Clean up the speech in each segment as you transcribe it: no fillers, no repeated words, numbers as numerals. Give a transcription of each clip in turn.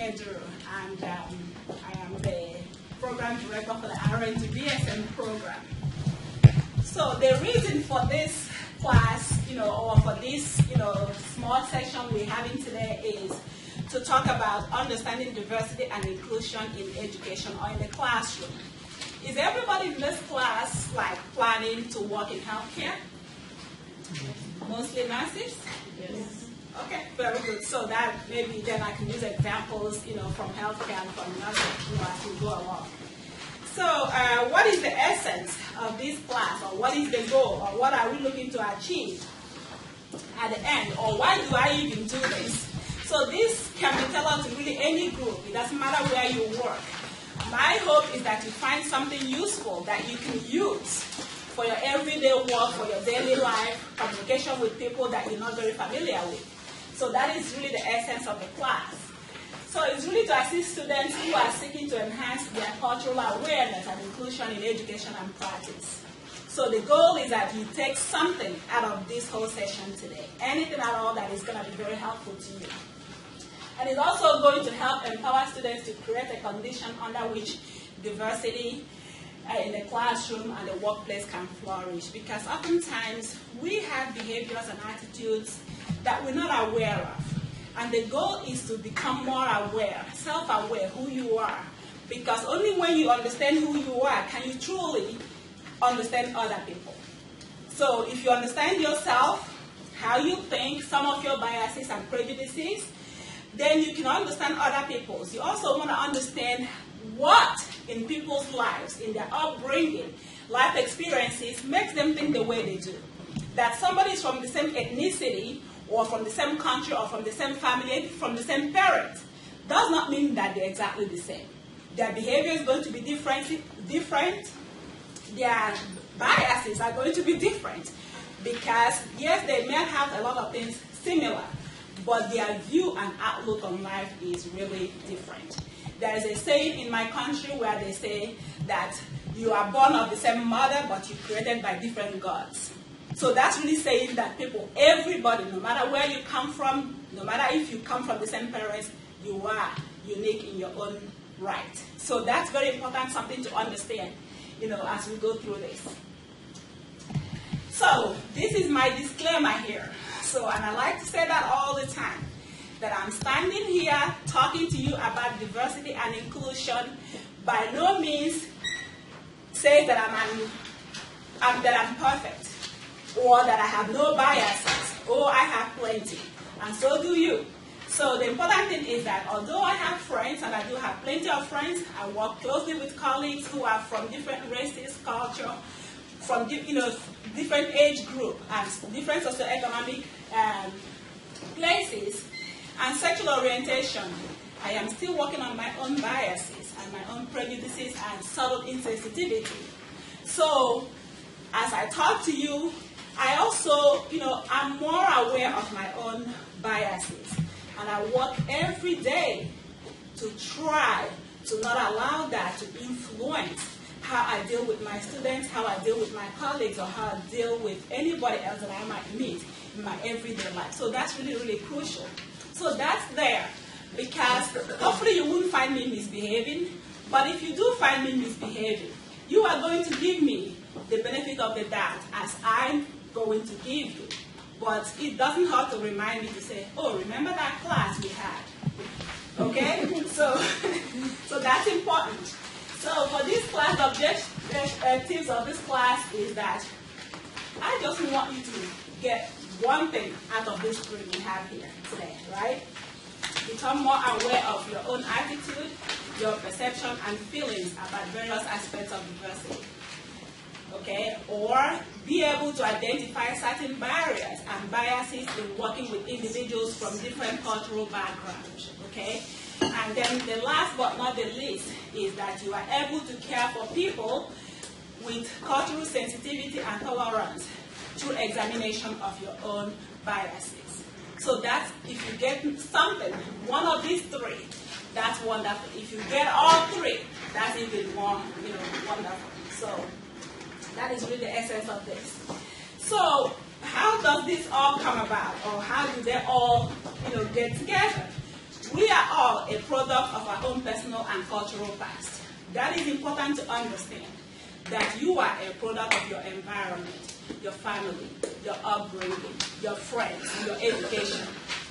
Iheduru, and I am the program director for the RN to BSM program. So the reason for this class, or for this, small session we're having today is to talk about understanding diversity and inclusion in education or in the classroom. Is everybody in this class planning to work in healthcare? Mostly nurses? Yes. Okay, very good. So that maybe then I can use examples, from healthcare and from nursing, as we go along. So what is the essence of this class, or what is the goal, or what are we looking to achieve at the end, or why do I even do this? So this can be tailored to really any group. It doesn't matter where you work. My hope is that you find something useful that you can use for your everyday work, for your daily life, communication with people that you're not very familiar with. So that is really the essence of the class. So it's really to assist students who are seeking to enhance their cultural awareness and inclusion in education and practice. So the goal is that you take something out of this whole session today, anything at all that is going to be very helpful to you. And it's also going to help empower students to create a condition under which diversity in the classroom and the workplace can flourish. Because oftentimes we have behaviors and attitudes that we're not aware of. And the goal is to become more aware, self-aware who you are. Because only when you understand who you are can you truly understand other people. So if you understand yourself, how you think, some of your biases and prejudices, then you can understand other people's. You also want to understand what in people's lives, in their upbringing, life experiences, makes them think the way they do. That somebody is from the same ethnicity, or from the same country, or from the same family, from the same parents, does not mean that they're exactly the same. Their behavior is going to be different. Their biases are going to be different. Because, yes, they may have a lot of things similar, but their view and outlook on life is really different. There is a saying in my country where they say that you are born of the same mother, but you're created by different gods. So that's really saying that people, everybody, no matter where you come from, no matter if you come from the same parents, you are unique in your own right. So that's very important, something to understand, as we go through this. So this is my disclaimer here. So, and I like to say that all the time, that I'm standing here talking to you about diversity and inclusion by no means say that I'm perfect, or that I have no biases, or I have plenty, and so do you. So the important thing is that although I have friends, and I do have plenty of friends, I work closely with colleagues who are from different races, culture, from different age group, and different socioeconomic places, and sexual orientation. I am still working on my own biases and my own prejudices and subtle insensitivity. So as I talk to you, I also, I'm more aware of my own biases. And I work every day to try to not allow that to influence how I deal with my students, how I deal with my colleagues, or how I deal with anybody else that I might meet in my everyday life. So that's really, really crucial. So that's there, because hopefully you won't find me misbehaving, but if you do find me misbehaving, you are going to give me the benefit of the doubt as I'm going to give you. But it doesn't hurt to remind me to say, oh, remember that class we had? Okay? So that's important. So for this class, objectives of this class is that I just want you to get one thing out of this group we have here today, right? Become more aware of your own attitude, your perception, and feelings about various aspects of diversity. Okay? Or be able to identify certain barriers and biases in working with individuals from different cultural backgrounds. Okay? And then the last but not the least is that you are able to care for people with cultural sensitivity and tolerance through examination of your own biases. So that's, if you get something, one of these three, that's wonderful. If you get all three, that's even more, wonderful. So that is really the essence of this. So how does this all come about, or how do they all, get together? We are all a product and cultural past. That is important to understand, that you are a product of your environment, your family, your upbringing, your friends, your education.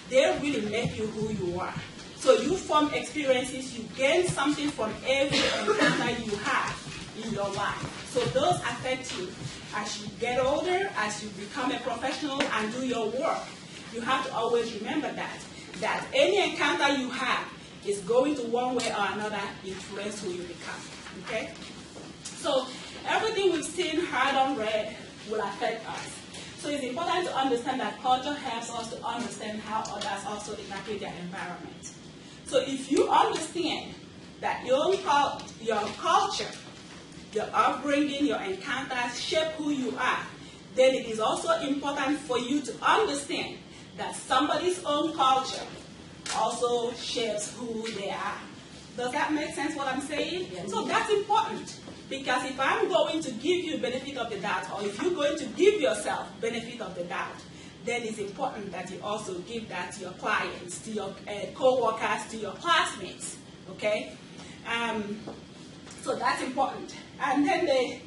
They really make you who you are. So you form experiences, you gain something from every encounter you have in your life. So those affect you as you get older, as you become a professional and do your work. You have to always remember that any encounter you have is going to one way or another influence who you become. Okay? So everything we've seen, heard, and read will affect us. So it's important to understand that culture helps us to understand how others also interpret their environment. So if you understand that your culture, your upbringing, your encounters shape who you are, then it is also important for you to understand that somebody's own culture also shapes who they are. Does that make sense what I'm saying? Yes. So that's important, because if I'm going to give you benefit of the doubt, or if you're going to give yourself benefit of the doubt, then it's important that you also give that to your clients, to your co-workers, to your classmates, okay? So that's important. And then the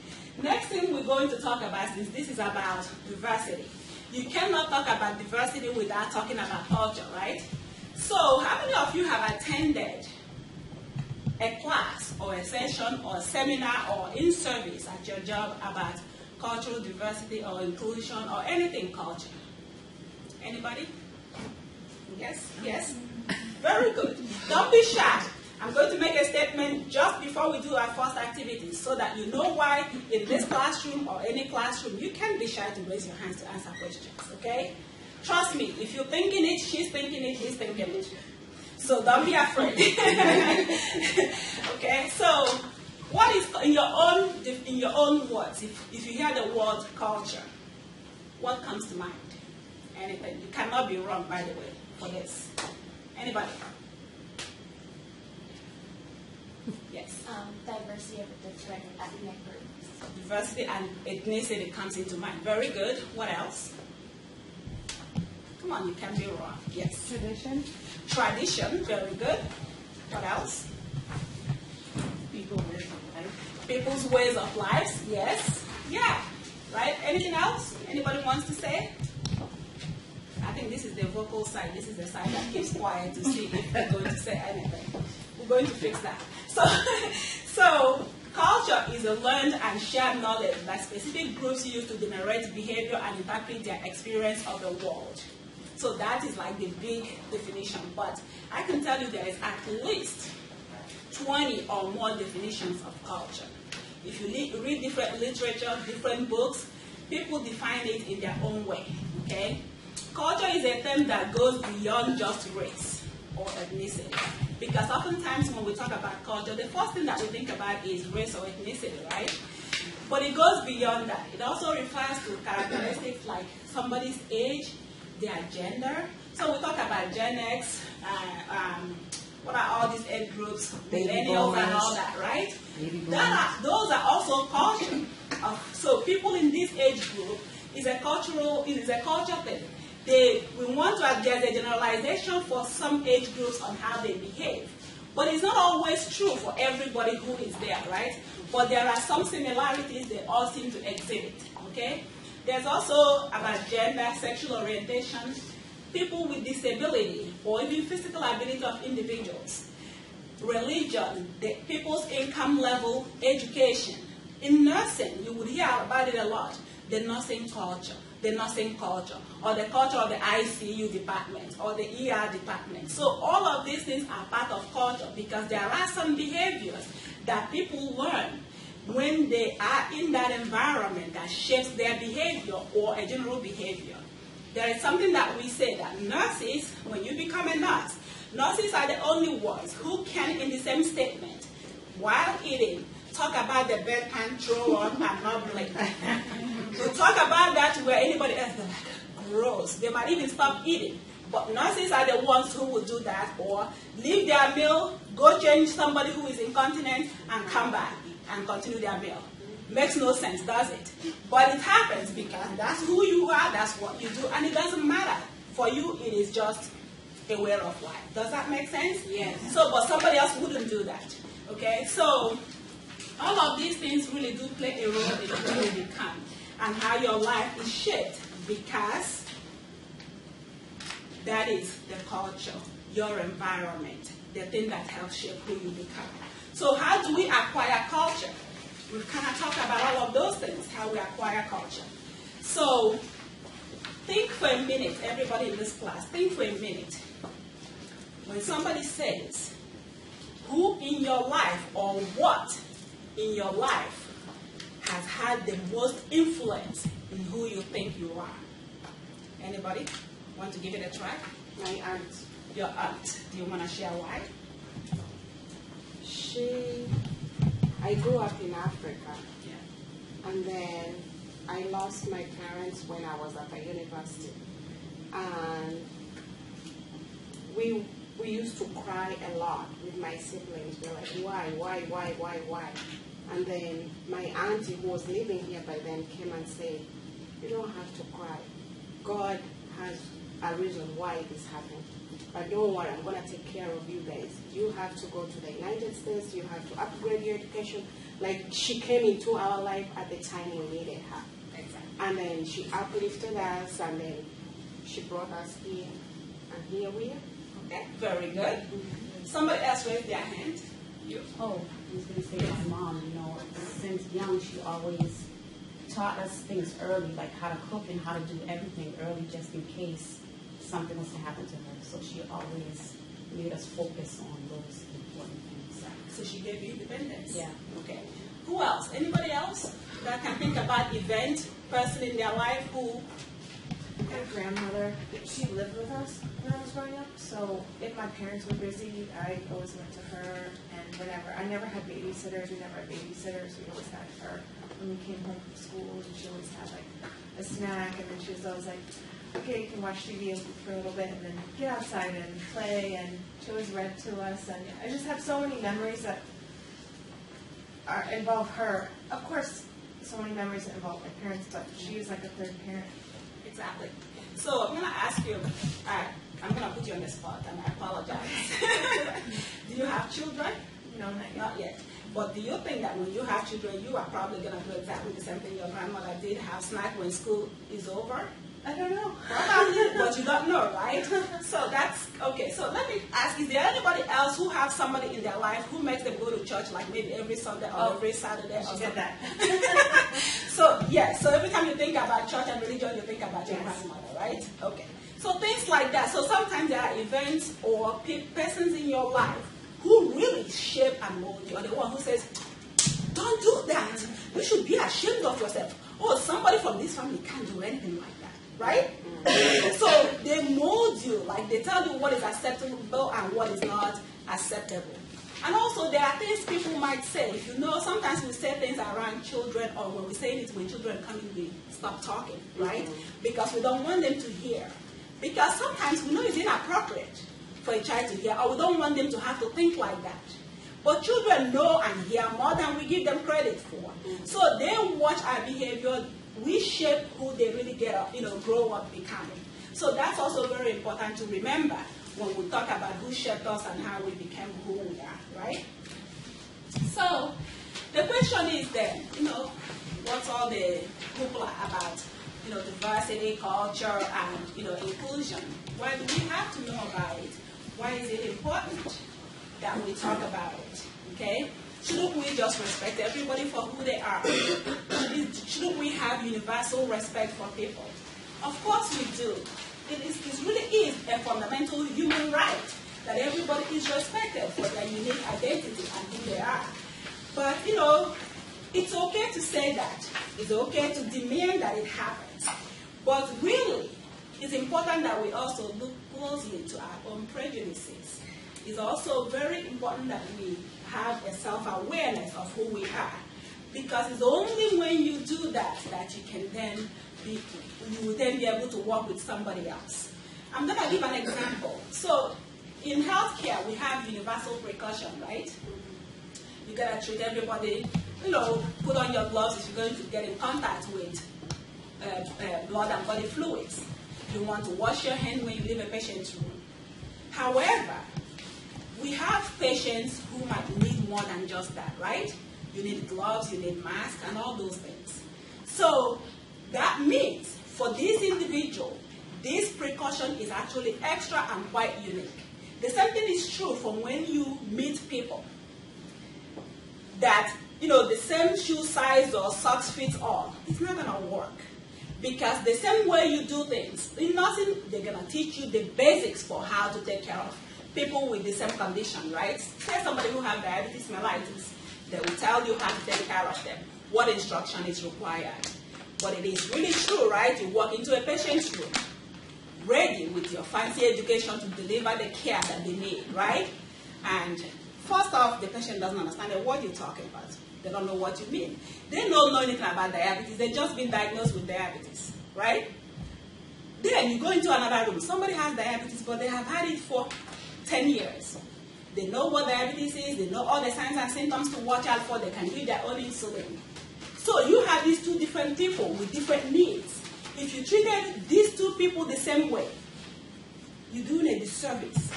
next thing we're going to talk about is this is about diversity. You cannot talk about diversity without talking about culture, right? So how many of you have attended a class or a session or a seminar or in-service at your job about cultural diversity or inclusion or anything culture? Anybody? Yes? Yes? Very good. Don't be shy. I'm going to make a statement just before we do our first activity so that you know why in this classroom or any classroom you can't be shy to raise your hands to answer questions, okay? Trust me, if you're thinking it, she's thinking it, he's thinking it. So don't be afraid. Okay, so what is, in your own words, if you hear the word culture, what comes to mind? Anything. You cannot be wrong, by the way, for this. Anybody? Yes. Diversity of different ethnic groups. Diversity and ethnicity comes into mind. Very good. What else? Come on, you can be wrong. Yes. Tradition. Tradition. Very good. What else? People's ways of life. People's ways of life. Yes. Yeah. Right. Anything else? Anybody wants to say? I think this is the vocal side. This is the side that keeps quiet to see if they're going to say anything. We're going to fix that. So culture is a learned and shared knowledge that specific groups use to generate behavior and interpret their experience of the world. So that is like the big definition. But I can tell you there is at least 20 or more definitions of culture. If you read different literature, different books, people define it in their own way. Okay? Culture is a term that goes beyond just race or ethnicity. Because oftentimes when we talk about culture, the first thing that we think about is race or ethnicity, right? But it goes beyond that. It also refers to characteristics like somebody's age, their gender. So we talk about Gen X, what are all these age groups, millennials and all that, right? Those are also culture. So people in this age group is a culture thing. We want to there's a generalization for some age groups on how they behave. But it's not always true for everybody who is there, right? But there are some similarities they all seem to exhibit, okay? There's also about gender, sexual orientation, people with disability, or even physical ability of individuals, religion, people's income level, education. In nursing, you would hear about it a lot, the nursing culture, or the culture of the ICU department, or the ER department. So all of these things are part of culture because there are some behaviors that people learn when they are in that environment that shapes their behavior or a general behavior. There is something that we say that nurses, when you become a nurse, nurses are the only ones who can, in the same statement, while eating, talk about the bedpan, throw up, and not blink. So talk about that where anybody else is like, gross. They might even stop eating. But nurses are the ones who will do that, or leave their meal, go change somebody who is incontinent, and come back and continue their meal. Makes no sense, does it? But it happens because that's who you are, that's what you do, and it doesn't matter. For you, it is just a way of life. Does that make sense? Yes. So, but somebody else wouldn't do that. Okay, so all of these things really do play a role in who you become and how your life is shaped, because that is the culture, your environment, the thing that helps shape who you become. So how do we acquire culture? We've kind of talked about all of those things, how we acquire culture. So think for a minute, everybody in this class, think for a minute. When somebody says, who in your life or what in your life has had the most influence in who you think you are? Anybody want to give it a try? My aunt. Your aunt. Do you want to share why? I grew up in Africa. Yeah. And then I lost my parents when I was at the university. And we used to cry a lot with my siblings. We were like, why? And then my auntie, who was living here by then, came and said, you don't have to cry. God has a reason why this happened. But don't worry, I'm going to take care of you guys. You have to go to the United States. You have to upgrade your education. Like, she came into our life at the time we needed her. Exactly. And then she uplifted us, and then she brought us here. And here we are. Okay, very good. Somebody else raised their hand. You. Oh, I was going to say my mom, since young, she always taught us things early, like how to cook and how to do everything early just in case something was to happen to her. So she always made us focus on those important things. So she gave you independence? Yeah. Okay. Who else? Anybody else that can think about event, person in their life who... My grandmother, she lived with us when I was growing up, so if my parents were busy, I always went to her, and whenever, I never had babysitters, we never had babysitters, we always had her when we came home from school, and she always had like a snack, and then she was always like, okay, you can watch TV for a little bit, and then get outside and play, and she always read to us, and I just have so many memories that involve her. Of course, so many memories that involve my parents, but she is like a third parent. Exactly. So I'm going to ask you, I'm going to put you on the spot, and I apologize. Do you have children? No, not yet. Not yet. But do you think that when you have children, you are probably going to do exactly the same thing your grandmother did, have snack when school is over? I don't know. Probably, but you don't know, right? So that's, okay. So let me ask, is there anybody else who have somebody in their life who makes them go to church like maybe every Sunday or every Saturday or She something? did that. So, yes, so every time you think about church and religion, you think about your grandmother, right? Okay. So things like that. So sometimes there are events or persons in your life who really shape and mold you, or the one who says, don't do that. You should be ashamed of yourself. Oh, somebody from this family can't do anything like that, right? So they mold you, like they tell you what is acceptable and what is not acceptable. And also there are things people might say. If you know, sometimes we say things around children, or when we say it when children come in, we stop talking, right? Because we don't want them to hear. Because sometimes we know it's inappropriate for a child to hear, or we don't want them to have to think like that. But children know and hear more than we give them credit for. So they watch our behavior. We shape who they really grow up becoming. So that's also very important to remember when we talk about who shaped us and how we became who we are, right? So the question is then, what's all the hoopla about, diversity, culture, and, inclusion? Why do we have to know about it? Why is it important that we talk about it? Okay? Shouldn't we just respect everybody for who they are? Shouldn't we have universal respect for people? Of course we do. It really is a fundamental human right that everybody is respected for their unique identity and who they are. But, it's okay to say that. It's okay to demand that it happens. But really, it's important that we also look closely to our own prejudices. It's also very important that we have a self-awareness of who we are. Because it's only when you do that that you can then you will then be able to work with somebody else. I'm going to give an example. So in healthcare, we have universal precaution, right? You got to treat everybody, put on your gloves if you're going to get in contact with blood and body fluids. You want to wash your hand when you leave a patient's room. However, we have patients who might need more than just that, right? You need gloves, you need masks, and all those things. So that means for this individual, this precaution is actually extra and quite unique. The same thing is true from when you meet people. That, the same shoe size or socks fit all. It's not going to work. Because the same way you do things, in nursing, they're going to teach you the basics for how to take care of people with the same condition, right? Say somebody who has diabetes mellitus, they will tell you how to take care of them, what instruction is required. But it is really true, right? You walk into a patient's room, ready with your fancy education to deliver the care that they need, right? And first off, the patient doesn't understand what you're talking about. They don't know what you mean. They don't know anything about diabetes. They've just been diagnosed with diabetes, right? Then you go into another room. Somebody has diabetes, but they have had it for 10 years. They know what diabetes is. They know all the signs and symptoms to watch out for. They can give their own insulin. So you have these two different people with different needs. If you treated these two people the same way, you're doing a disservice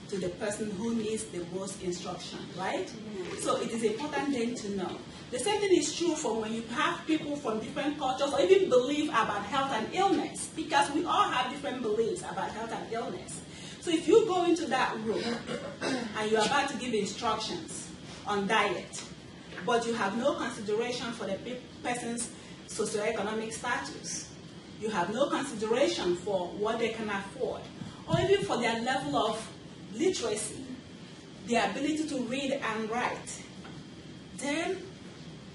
to the person who needs the most instruction, right? Mm-hmm. So it is important then to know. The same thing is true for when you have people from different cultures or even believe about health and illness, because we all have different beliefs about health and illness. So if you go into that room and you're about to give instructions on diet, but you have no consideration for the person's socioeconomic status, you have no consideration for what they can afford, or even for their level of literacy, their ability to read and write, then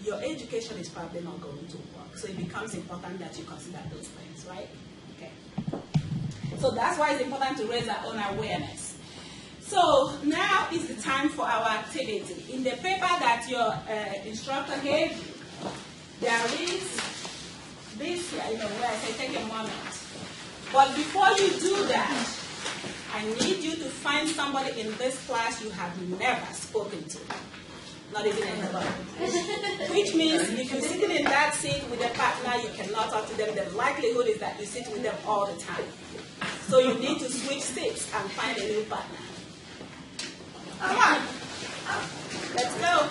your education is probably not going to work. So it becomes important that you consider those things, right? Okay. So that's why it's important to raise our own awareness. So now is the time for our activity. In the paper that your instructor gave you, there is this here, where I say take a moment. But before you do that, I need you to find somebody in this class you have never spoken to. Not even anybody. Which means if you're sitting in that seat with a partner, you cannot talk to them. The likelihood is that you sit with them all the time. So you need to switch seats and find a new partner. Come on. Let's go.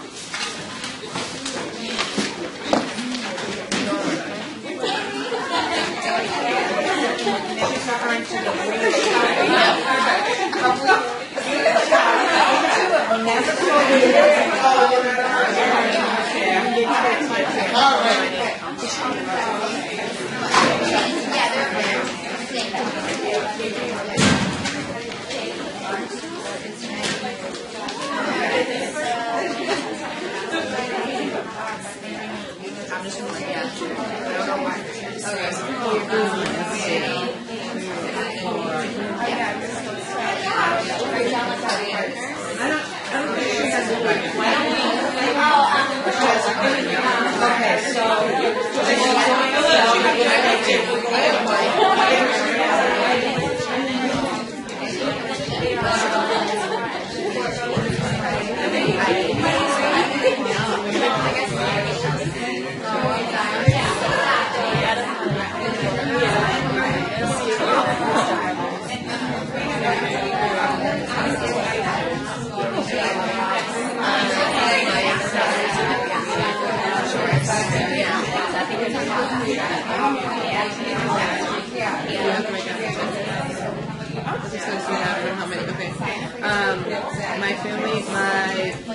My family,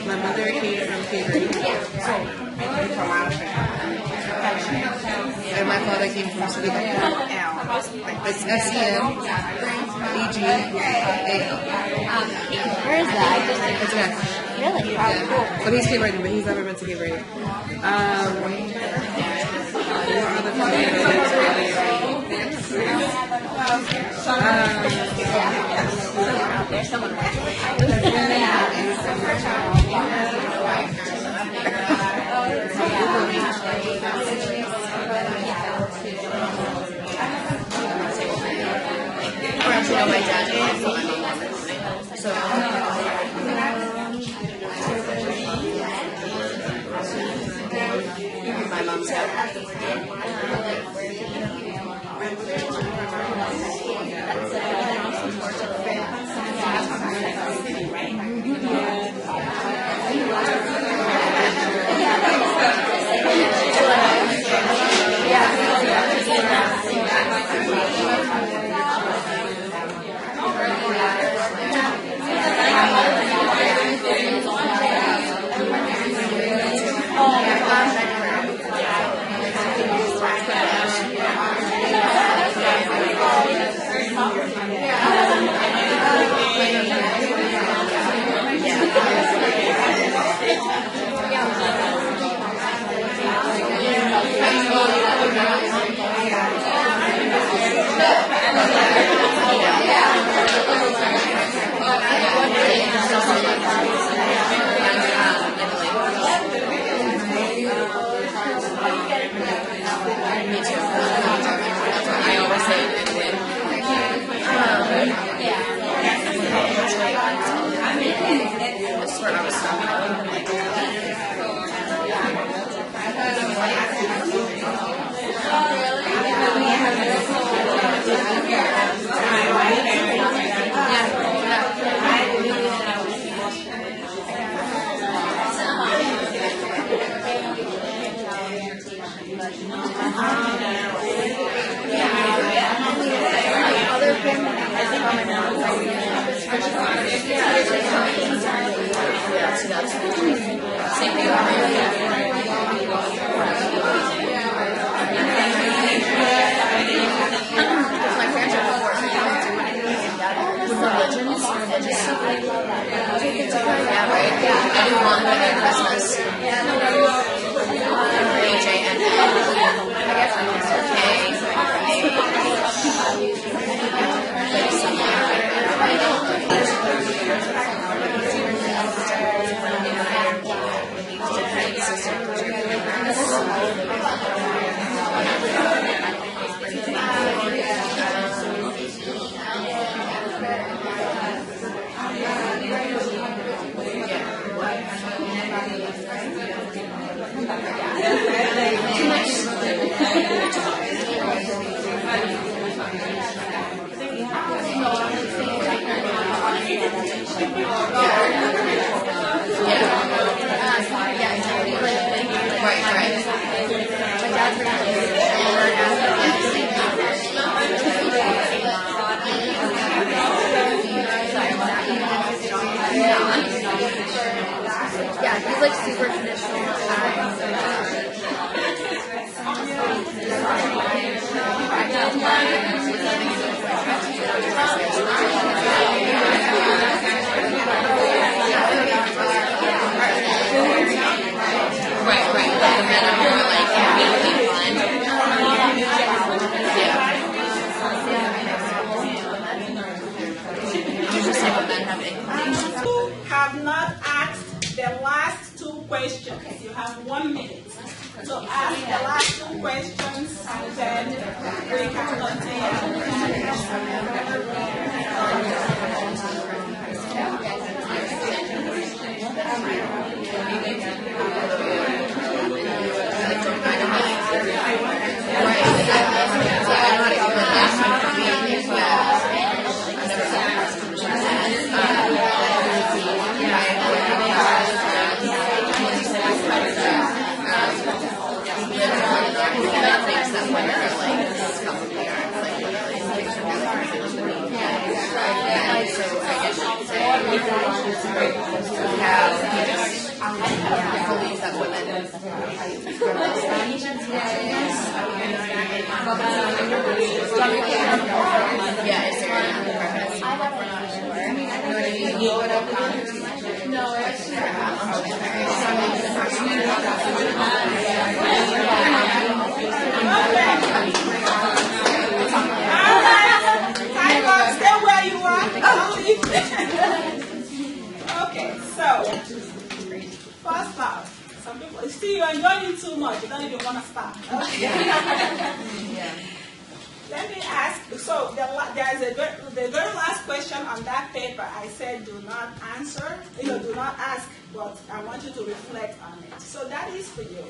my mother came from Kechi, and my father came from Sudan. It's SEN-EGAL. Where is that? It's Mexico. Really? Yeah. But he's Cape Verdean, but he's never been to Cape Verdean. There's someone my dad is. So my mom's dad. Yeah, he's like super traditional. Right. The men are more like You have not asked the last two questions. You have 1 minute to ask the last two questions, and then we can stay where you are. Okay, so first off, some people see you're enjoying it too much. You don't even want to stop. Let me ask. So there's the very last question on that paper. I said, do not answer. Do not ask, but I want you to reflect on it. So that is for you.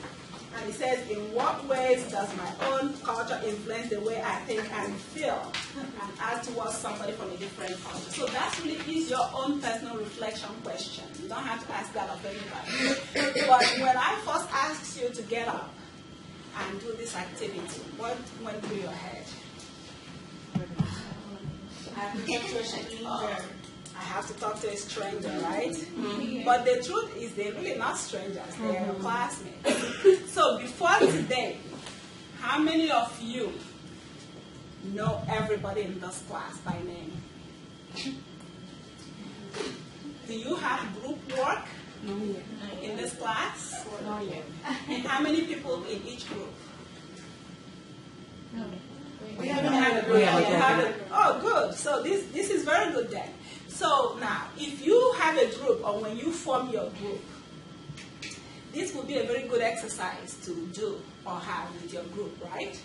And it says, in what ways does my own culture influence the way I think and feel, and act towards somebody from a different culture? So that really is your own personal reflection question. You don't have to ask that of anybody. But when I first asked you to get up and do this activity, what went through your head? I have to talk to a stranger, right? Mm-hmm. But the truth is, they're really not strangers. They're your classmates. So before today, how many of you know everybody in this class by name? Do you have group work in this class? Not yet. And how many people in each group? We haven't had a group. Oh, good. So this is very good then. So now, if you have a group, or when you form your group, this would be a very good exercise to do or have with your group, right?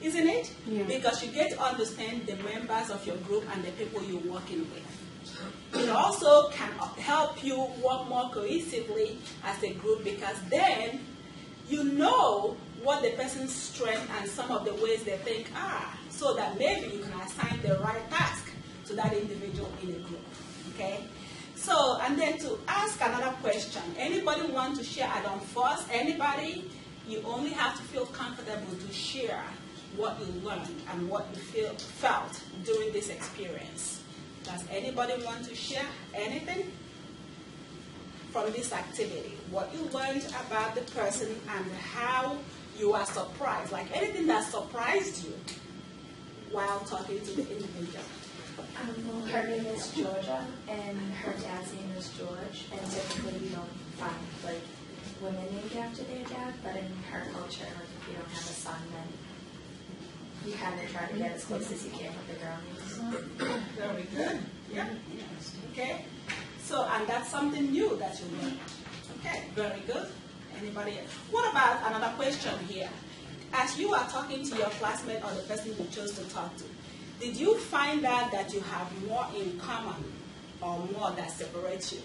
Isn't it? Yeah. Because you get to understand the members of your group and the people you're working with. it also can help you work more cohesively as a group, because then you know what the person's strengths and some of the ways they think are, so that maybe you can assign the right task to that individual in a group. Okay? So, and then to ask another question, anybody want to share? I don't force anybody. You only have to feel comfortable to share what you learned and what you felt during this experience. Does anybody want to share anything from this activity? What you learned about the person and how you are surprised, like anything that surprised you while talking to the individual. Well, her name is Georgia, and her dad's name is George, and typically you don't find, like, women named after their dad, but in her culture, like, if you don't have a son, then you kind of try to get as close as you can with the girl names. Very good. Yeah. Okay. So, and that's something new that you learned. Okay, very good. Anybody else? What about another question here? As you are talking to your classmate or the person you chose to talk to, did you find out that you have more in common or more that separates you?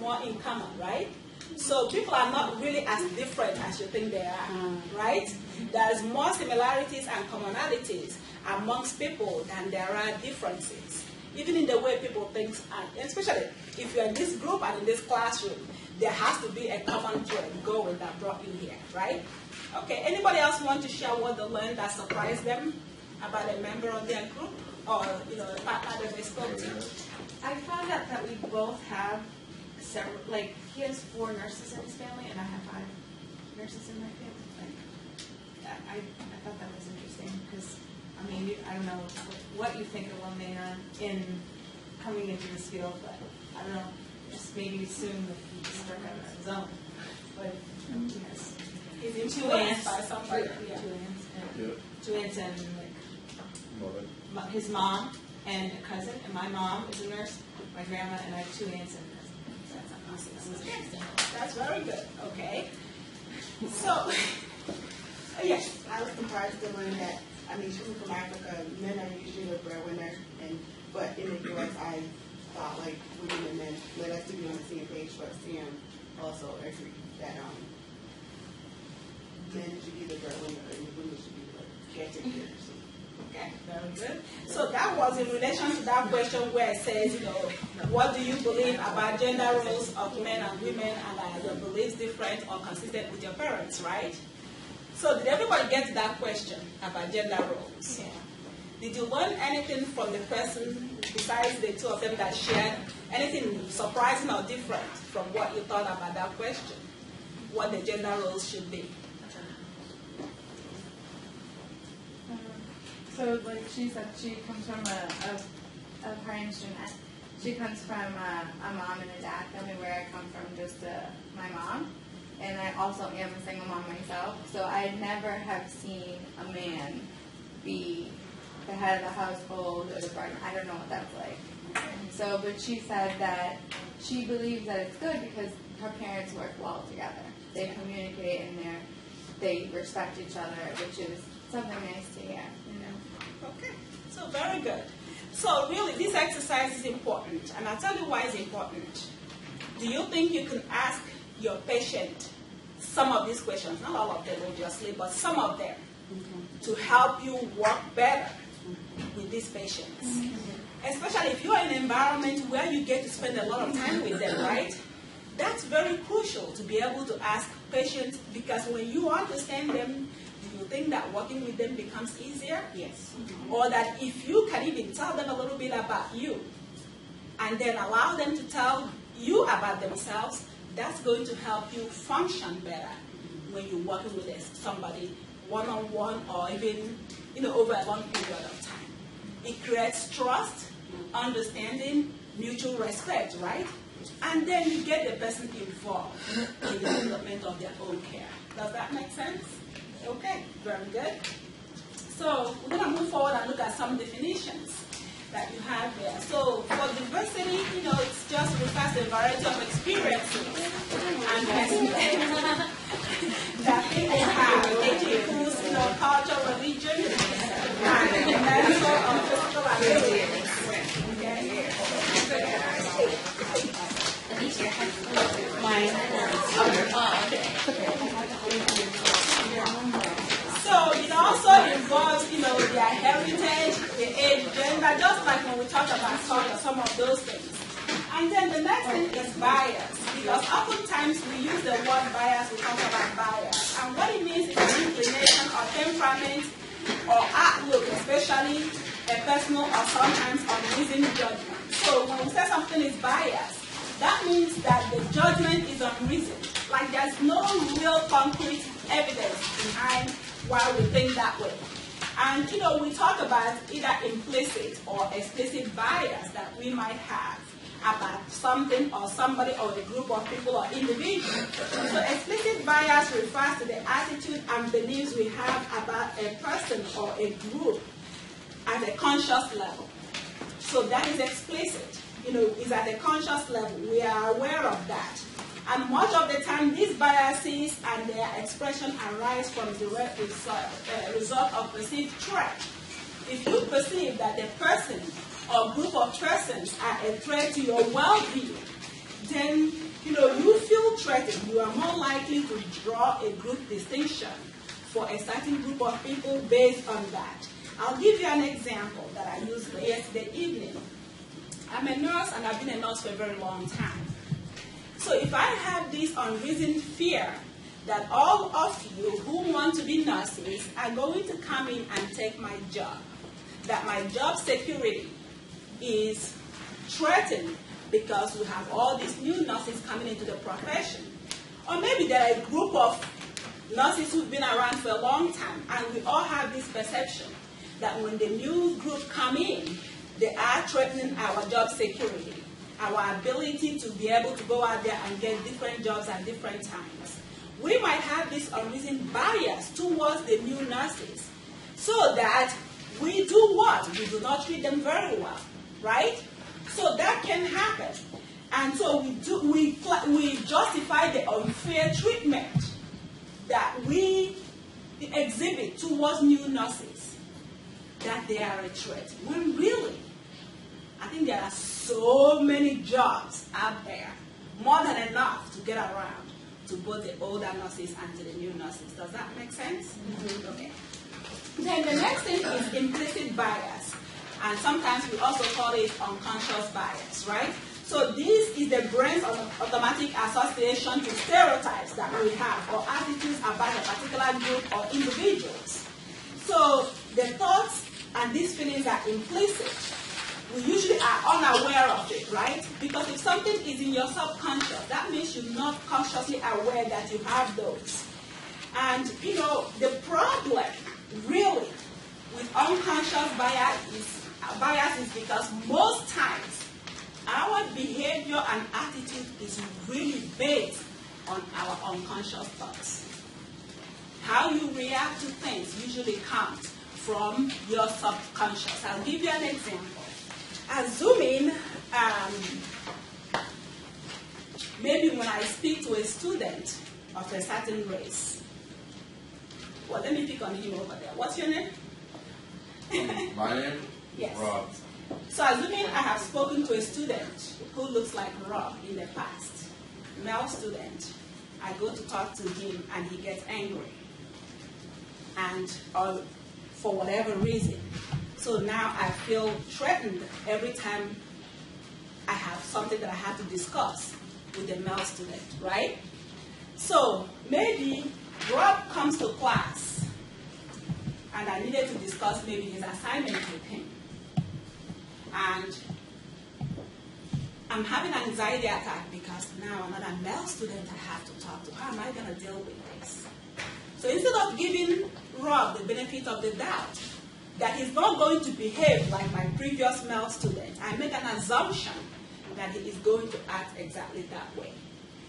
More in common, right? So people are not really as different as you think they are, right? There's more similarities and commonalities amongst people than there are differences. Even in the way people think, and especially if you're in this group and in this classroom, there has to be a common thread going that brought you here, right? Okay, anybody else want to share what they learned that surprised them about a member of their group or, a partner that they spoke to? I found out that we both have several, like, he has 4 nurses in his family, and I have 5 nurses in my family. Like, I thought that was interesting, because, I mean, I don't know what you think of a man in coming into this field, but I don't know, just maybe assume that he's stuck on his own. But yes. He's Two influenced aunts, by somebody. Yeah. two aunts and like his mom and a cousin, and my mom is a nurse, my grandma, and I have 2 aunts and That's very good. Okay. So, yes. I was surprised to learn that, I mean, she was from Africa, men are usually the breadwinner, but in the U.S. I thought, like, women and men, let us to be on the same page, but Sam also agreed that men should be the breadwinner and women should be the caretakers. Okay, very good. So that was in relation to that question where it says, what do you believe about gender roles of men and women, and are your beliefs different or consistent with your parents, right? So did everybody get to that question about gender roles? Yeah. Did you learn anything from the person besides the 2 of them that shared? Anything surprising or different from what you thought about that question? What the gender roles should be? So, like she said, she comes from her name's Jeanette. She comes from a mom and a dad family, where I come from just my mom. And I also am a single mom myself. So I never have seen a man be the head of the household or the partner. I don't know what that's like. So, but she said that she believes that it's good because her parents work well together. They communicate and they respect each other, which is something nice to hear. Okay, so very good. So really, this exercise is important, and I'll tell you why it's important. Do you think you can ask your patient some of these questions, not all of them obviously, but some of them, to help you work better with these patients? Especially if you're in an environment where you get to spend a lot of time with them, right? That's very crucial to be able to ask patients, because when you understand them, do you think that working with them becomes easier? Yes. Or that if you can even tell them a little bit about you, and then allow them to tell you about themselves, that's going to help you function better when you're working with somebody one-on-one or even over a long period of time. It creates trust, understanding, mutual respect, right? And then you get the person involved in the development of their own care. Does that make sense? Okay, very good. So we're going to move forward and look at some definitions that you have there. So for diversity, it's just refers to a variety of experiences and perspectives that people have related to culture, religion, and mental or mine. So it also involves, their heritage, the age, gender, just like when we talked about color, some of those things. And then the next thing is bias, because oftentimes we use the word bias, we talk about bias. And what it means is an inclination or temperament or outlook, especially a personal or sometimes unreasoned judgment. So when we say something is biased, that means that the judgment is unreasoned. Like there's no real concrete evidence behind why we think that way. And we talk about either implicit or explicit bias that we might have about something or somebody or a group of people or individuals. So explicit bias refers to the attitude and beliefs we have about a person or a group at a conscious level. So that is explicit, is at a conscious level. We are aware of that. And much of the time, these biases and their expression arise from the result of perceived threat. If you perceive that a person or group of persons are a threat to your well-being, then you feel threatened. You are more likely to draw a group distinction for a certain group of people based on that. I'll give you an example that I used yesterday evening. I'm a nurse and I've been a nurse for a very long time. So if I have this unreasoned fear that all of you who want to be nurses are going to come in and take my job, that my job security is threatened because we have all these new nurses coming into the profession. Or maybe there are a group of nurses who've been around for a long time and we all have this perception that when the new group come in, they are threatening our job security, our ability to be able to go out there and get different jobs at different times. We might have this unreasoned bias towards the new nurses so that we do what? We do not treat them very well, right? So that can happen. And so we justify the unfair treatment that we exhibit towards new nurses, that they are a threat. When really, I think there are so many jobs out there, more than enough to get around to both the older nurses and to the new nurses. Does that make sense? Mm-hmm. Okay. Then the next thing is implicit bias. And sometimes we also call it unconscious bias, right? So this is the brain's automatic association to stereotypes that we have or attitudes about a particular group or individuals. So the thoughts and these feelings are implicit. We usually are unaware of it, right? Because if something is in your subconscious, that means you're not consciously aware that you have those. And, the problem really with unconscious bias is because most times our behavior and attitude is really based on our unconscious thoughts. How you react to things usually comes from your subconscious. I'll give you an example. Assuming maybe when I speak to a student of a certain race, well, let me pick on him over there. What's your name? My name? Yes. Rob. So assuming I have spoken to a student who looks like Rob in the past, male student, I go to talk to him and he gets angry. And for whatever reason. So now I feel threatened every time I have something that I have to discuss with the male student, right? So maybe Rob comes to class and I needed to discuss maybe his assignment with him. And I'm having an anxiety attack because now another male student I have to talk to. How am I going to deal with this? So instead of giving Rob the benefit of the doubt that he's not going to behave like my previous male student, I make an assumption that he is going to act exactly that way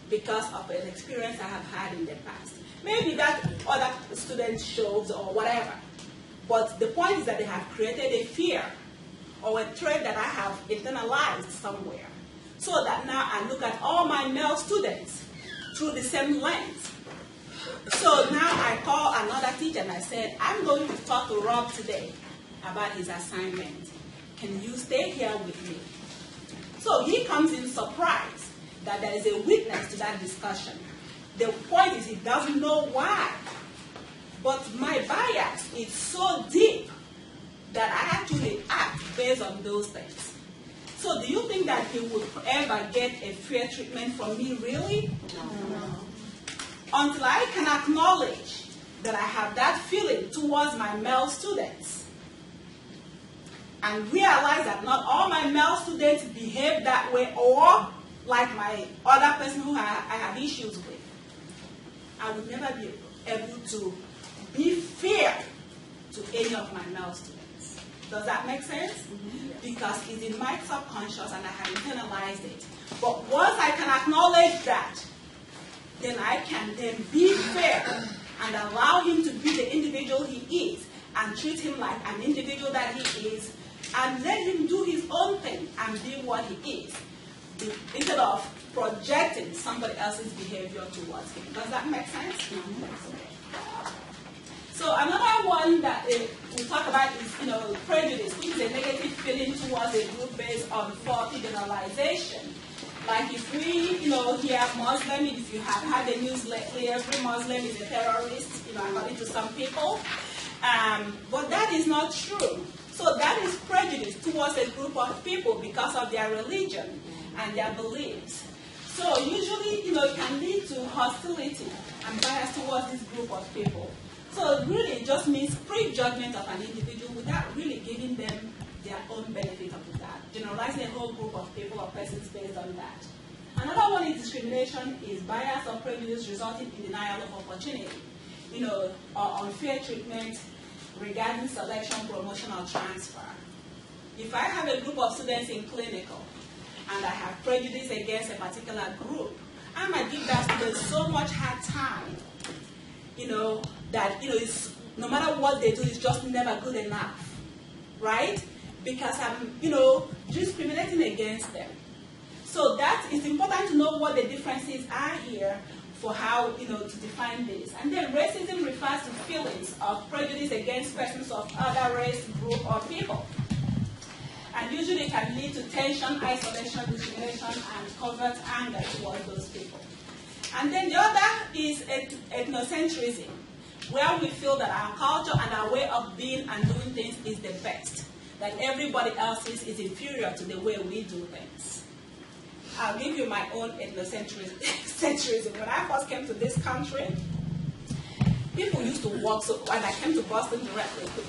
because of an experience I have had in the past. Maybe that other student shows or whatever. But the point is that they have created a fear or a threat that I have internalized somewhere. So that now I look at all my male students through the same lens. So now I call another teacher and I said, I'm going to talk to Rob today about his assignment. Can you stay here with me? So he comes in surprised that there is a weakness to that discussion. The point is he doesn't know why. But my bias is so deep that I actually act based on those things. So do you think that he would ever get a fair treatment from me, really? No. Until I can acknowledge that I have that feeling towards my male students and realize that not all my male students behave that way or like my other person who I have issues with, I would never be able to be fair to any of my male students. Does that make sense? Mm-hmm. Because it's in my subconscious and I have internalized it. But once I can acknowledge that, then I can then be fair and allow him to be the individual he is and treat him like an individual that he is and let him do his own thing and be what he is instead of projecting somebody else's behavior towards him. Does that make sense? Mm-hmm. So another one that we talk about is, prejudice, which is a negative feeling towards a group based on faulty generalization. Like if we, hear Muslim, if you have had the news lately, every Muslim is a terrorist, according to some people. But that is not true. So that is prejudice towards a group of people because of their religion and their beliefs. So usually, it can lead to hostility and bias towards this group of people. So really, it just means prejudgment of an individual without really giving them their own benefit of the doubt, generalizing a whole group of people or persons based on that. Another one is discrimination, is bias or prejudice resulting in denial of opportunity, or unfair treatment regarding selection, promotion, or transfer. If I have a group of students in clinical and I have prejudice against a particular group, I might give that student so much hard time, that it's, no matter what they do, it's just never good enough, right? Because I'm, discriminating against them. So that it's important to know what the differences are here for how, to define this. And then racism refers to feelings of prejudice against persons of other race, group, or people. And usually it can lead to tension, isolation, discrimination, and covert anger towards those people. And then the other is ethnocentrism, where we feel that our culture and our way of being and doing things is the best, that everybody else's is inferior to the way we do things. I'll give you my own ethnocentrism. When I first came to this country, people used to walk, so when I came to Boston directly,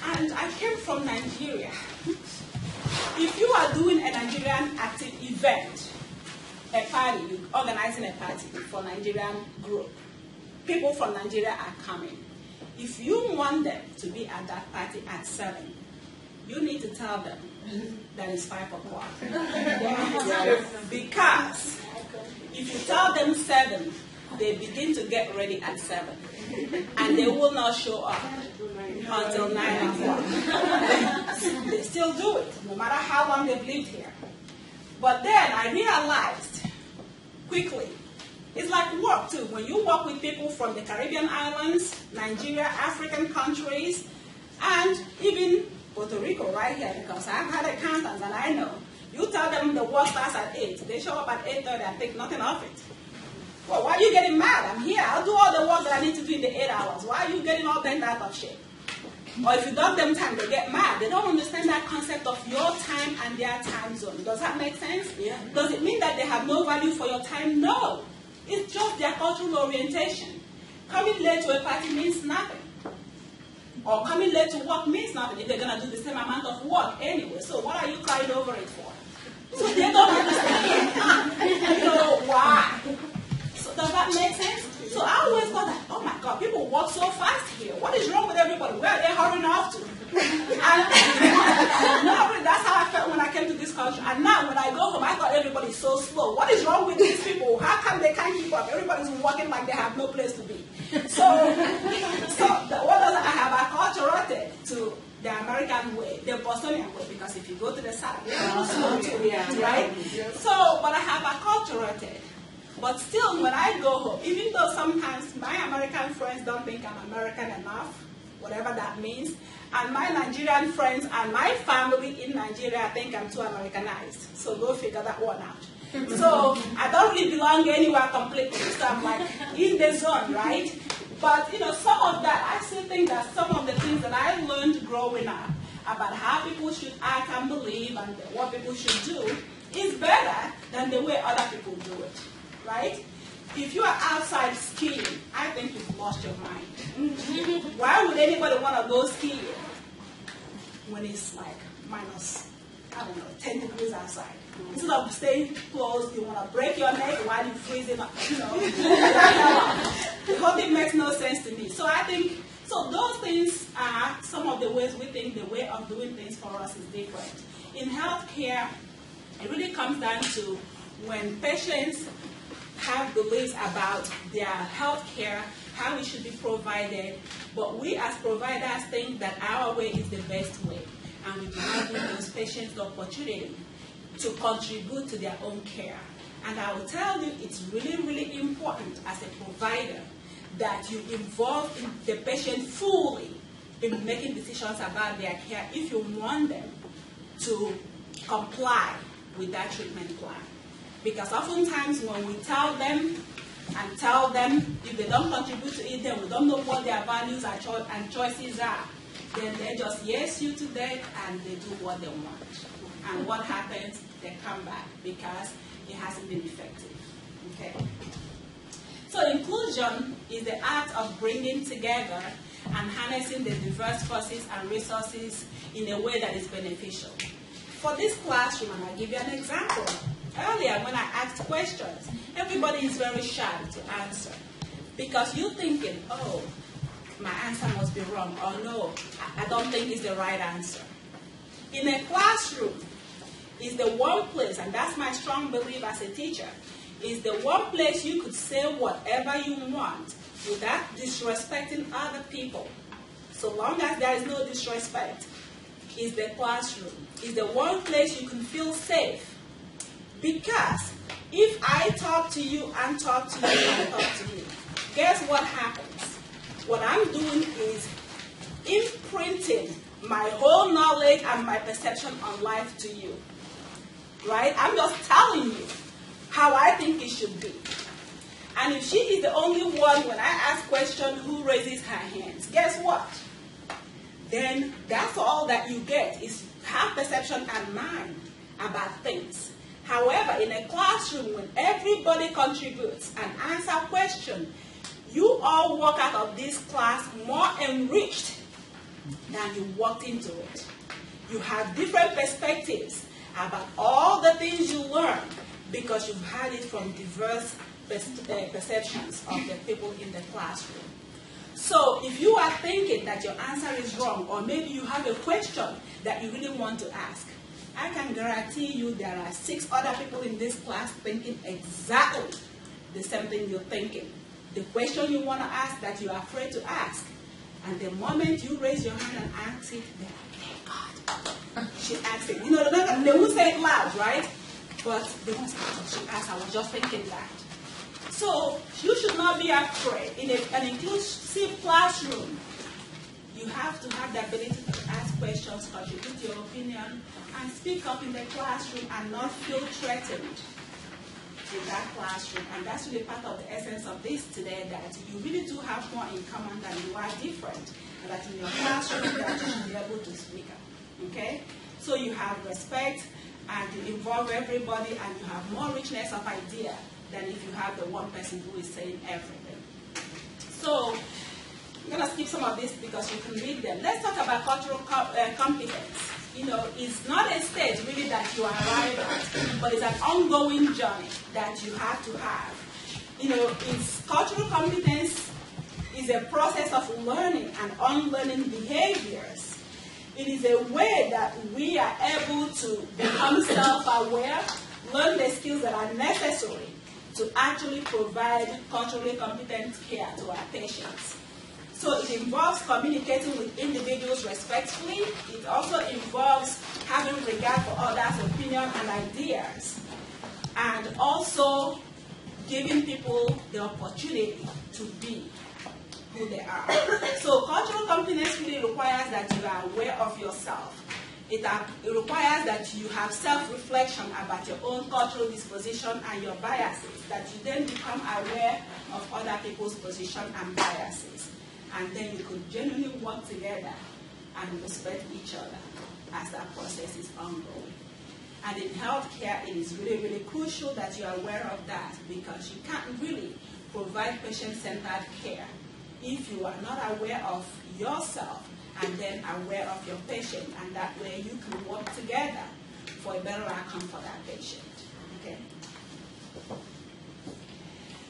and I came from Nigeria. If you are doing a Nigerian active event, a party, you're organizing a party for Nigerian group, people from Nigeria are coming. If you want them to be at that party at 7, you need to tell them that it's 5 o'clock. Because if you tell them 7, they begin to get ready at 7. And they will not show up until 9 o'clock. They still do it, no matter how long they've lived here. But then I realized quickly, it's like work too. When you work with people from the Caribbean islands, Nigeria, African countries, and even Puerto Rico right here, because I've had accountants and I know. You tell them the work starts at 8. They show up at 8:30 and think nothing of it. Well, why are you getting mad? I'm here. I'll do all the work that I need to do in the 8 hours. Why are you getting all bent out of shape? Or if you don't give them time, they get mad. They don't understand that concept of your time and their time zone. Does that make sense? Yeah. Does it mean that they have no value for your time? No. It's just their cultural orientation. Coming late to a party means nothing. Or coming late to work means nothing if they're going to do the same amount of work anyway. So what are you crying over it for? So they don't understand, why. So does that make sense? So I always thought that, oh my God, people walk so fast here. What is wrong with everybody? Where are they hurrying off to? And no, that's how I felt when I came to this country. And now when I go home, I thought everybody's so slow. What is wrong with these people? How come they can't keep up? Everybody's walking like they have no place to be. So what does I have acculturated to the American way, the Bostonian way, because if you go to the South, they're slow too, right? So, but I have acculturated. But still, when I go home, even though sometimes my American friends don't think I'm American enough, whatever that means, and my Nigerian friends and my family in Nigeria think I'm too Americanized. So go figure that one out. So I don't really belong anywhere completely. So I'm like in the zone, right? But some of that, I still think that some of the things that I learned growing up about how people should act and believe and what people should do is better than the way other people do it, right? If you are outside skiing, I think you've lost your mind. Why would anybody want to go skiing when it's like minus, 10 degrees outside? Instead of staying close, you want to break your neck while you're freezing up, The whole thing makes no sense to me. So I think, those things are some of the ways we think the way of doing things for us is different. In healthcare, it really comes down to when patients have beliefs about their health care, how it should be provided, but we as providers think that our way is the best way, and we do not give those patients the opportunity to contribute to their own care. And I will tell you, it's really, really important as a provider that you involve the patient fully in making decisions about their care if you want them to comply with that treatment plan. Because oftentimes when we tell them, if they don't contribute to it, then we don't know what their values and choices are, then they just yes you to death and they do what they want. And what happens? They come back because it hasn't been effective. Okay? So inclusion is the act of bringing together and harnessing the diverse forces and resources in a way that is beneficial. For this classroom, and I'll give you an example. Earlier, when I asked questions, everybody is very shy to answer because you're thinking, oh, my answer must be wrong, or no, I don't think it's the right answer. In a classroom, is the one place, and that's my strong belief as a teacher, is the one place you could say whatever you want without disrespecting other people. So long as there is no disrespect, is the classroom. Is the one place you can feel safe. Because if I talk to you and talk to you and talk to you, guess what happens? What I'm doing is imprinting my whole knowledge and my perception on life to you. Right? I'm just telling you how I think it should be. And if she is the only one, when I ask questions, who raises her hands, guess what? Then that's all that you get is her perception and mine about things. However, in a classroom, when everybody contributes and answers questions, you all walk out of this class more enriched than you walked into it. You have different perspectives about all the things you learn because you've had it from diverse perceptions of the people in the classroom. So if you are thinking that your answer is wrong, or maybe you have a question that you really want to ask, I can guarantee you there are 6 other people in this class thinking exactly the same thing you're thinking. The question you want to ask that you're afraid to ask. And the moment you raise your hand and ask it, they're like, thank God. She asked it. They won't say it loud, right? But they won't say, oh, she asked, I was just thinking that. So you should not be afraid. In an inclusive classroom, you have to have the ability to ask questions, contribute your opinion, and speak up in the classroom and not feel threatened in that classroom. And that's really part of the essence of this today, that you really do have more in common than you are different. And that in your classroom, that you should be able to speak up. Okay? So you have respect, and you involve everybody, and you have more richness of idea than if you have the one person who is saying everything. So I'm going to skip some of this because you can read them. Let's talk about cultural competence. It's not a stage really that you arrive at, but it's an ongoing journey that you have to have. It's cultural competence is a process of learning and unlearning behaviors. It is a way that we are able to become self-aware, learn the skills that are necessary to actually provide culturally competent care to our patients. So it involves communicating with individuals respectfully. It also involves having regard for others' opinion and ideas. And also giving people the opportunity to be who they are. So cultural competence really requires that you are aware of yourself. It requires that you have self-reflection about your own cultural disposition and your biases, that you then become aware of other people's position and biases. And then you could genuinely work together and respect each other as that process is ongoing. And in healthcare, it is really, really crucial that you are aware of that, because you can't really provide patient-centered care if you are not aware of yourself and then aware of your patient, and that way you can work together for a better outcome for that patient. Okay?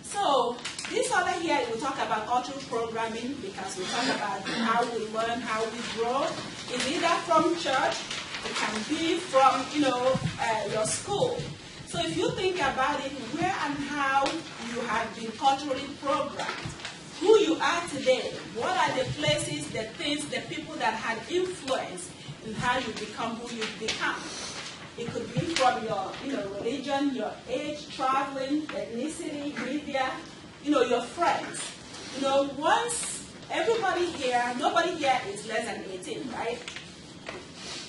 So this other here, we talk about cultural programming, because we talk about how we learn, how we grow. It's either from church, it can be from, your school. So if you think about it, where and how you have been culturally programmed, who you are today, what are the places, the things, the people that had influence in how you become who you've become. It could be from your religion, your age, traveling, ethnicity, media, your friends. Once everybody here, nobody here is less than 18, right?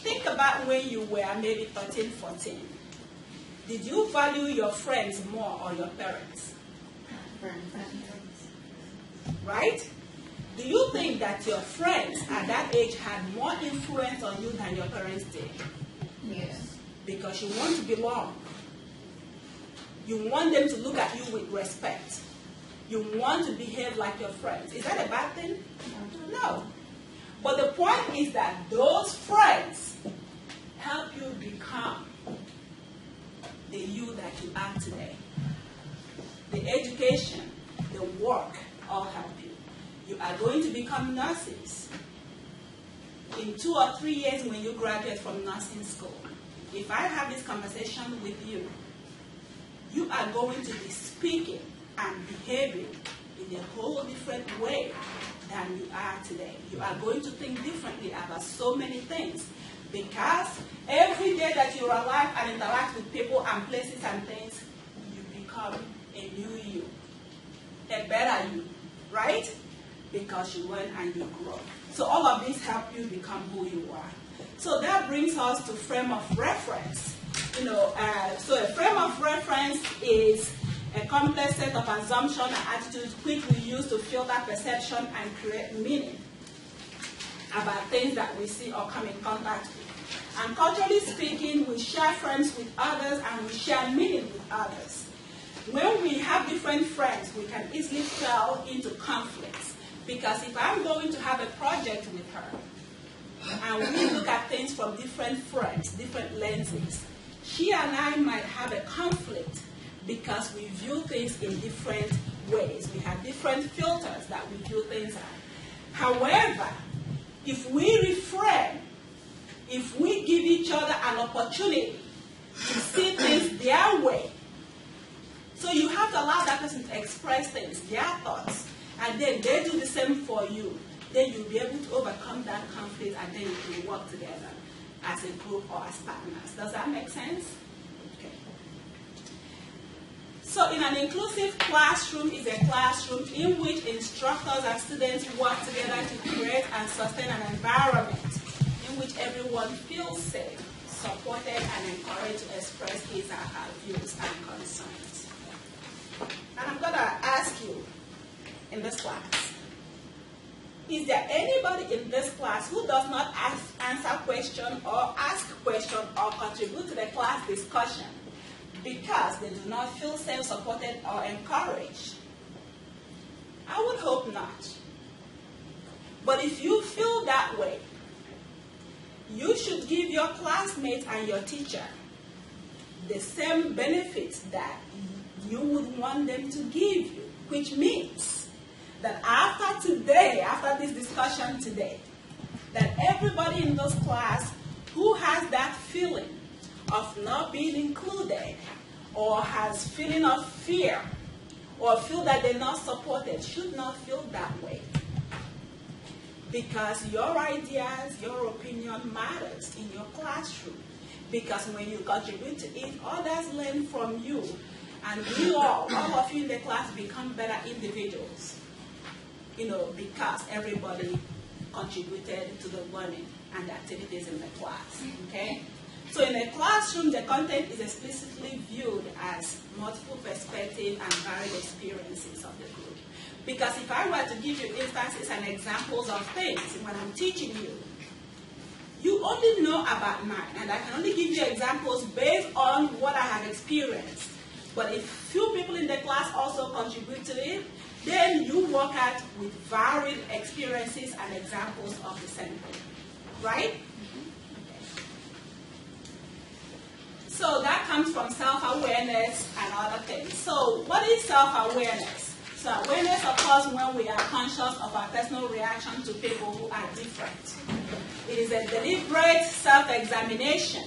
Think about when you were maybe 13, 14. Did you value your friends more or your parents? Right? Do you think that your friends at that age had more influence on you than your parents did? Yes. Because you want to belong. You want them to look at you with respect. You want to behave like your friends. Is that a bad thing? No. But the point is that those friends help you become the you that you are today. The education, the work, all help you. You are going to become nurses. In 2 or 3 years when you graduate from nursing school, if I have this conversation with you, you are going to be speaking and behaving in a whole different way than you are today. You are going to think differently about so many things, because every day that you are alive and interact with people and places and things, you become a new you, a better you, right? Because you learn and you grow. So all of these help you become who you are. So that brings us to frame of reference. So a frame of reference is a complex set of assumptions and attitudes which we use to filter perception and create meaning about things that we see or come in contact with. And culturally speaking, we share frames with others and we share meaning with others. When we have different friends, we can easily fall into conflicts. Because if I'm going to have a project with her, and we look at things from different frames, different lenses, she and I might have a conflict because we view things in different ways. We have different filters that we view things at. However, if we reframe, if we give each other an opportunity to see things their way, so you have to allow that person to express things, their thoughts, and then they do the same for you, then you'll be able to overcome that conflict, and then you can work together as a group or as partners. Does that make sense? Okay. So in an inclusive classroom is a classroom in which instructors and students work together to create and sustain an environment in which everyone feels safe, supported, and encouraged to express his or her views and concerns. And I'm going to ask you in this class, is there anybody in this class who does not answer question or ask question or contribute to the class discussion because they do not feel self-supported or encouraged? I would hope not. But if you feel that way, you should give your classmates and your teacher the same benefits that you would want them to give you, which means that after today, after this discussion today, that everybody in this class who has that feeling of not being included or has feeling of fear or feel that they're not supported should not feel that way. Because your ideas, your opinion matters in your classroom. Because when you contribute to it, others learn from you. And we all of you in the class become better individuals. Because everybody contributed to the learning and the activities in the class. Okay? So in a classroom, the content is explicitly viewed as multiple perspectives and varied experiences of the group. Because if I were to give you instances and examples of things when I'm teaching you, you only know about mine, and I can only give you examples based on what I have experienced. But if few people in the class also contribute to it, then you work out with varied experiences and examples of the same thing. Right? So that comes from self-awareness and other things. So what is self-awareness? So awareness occurs when we are conscious of our personal reaction to people who are different. It is a deliberate self-examination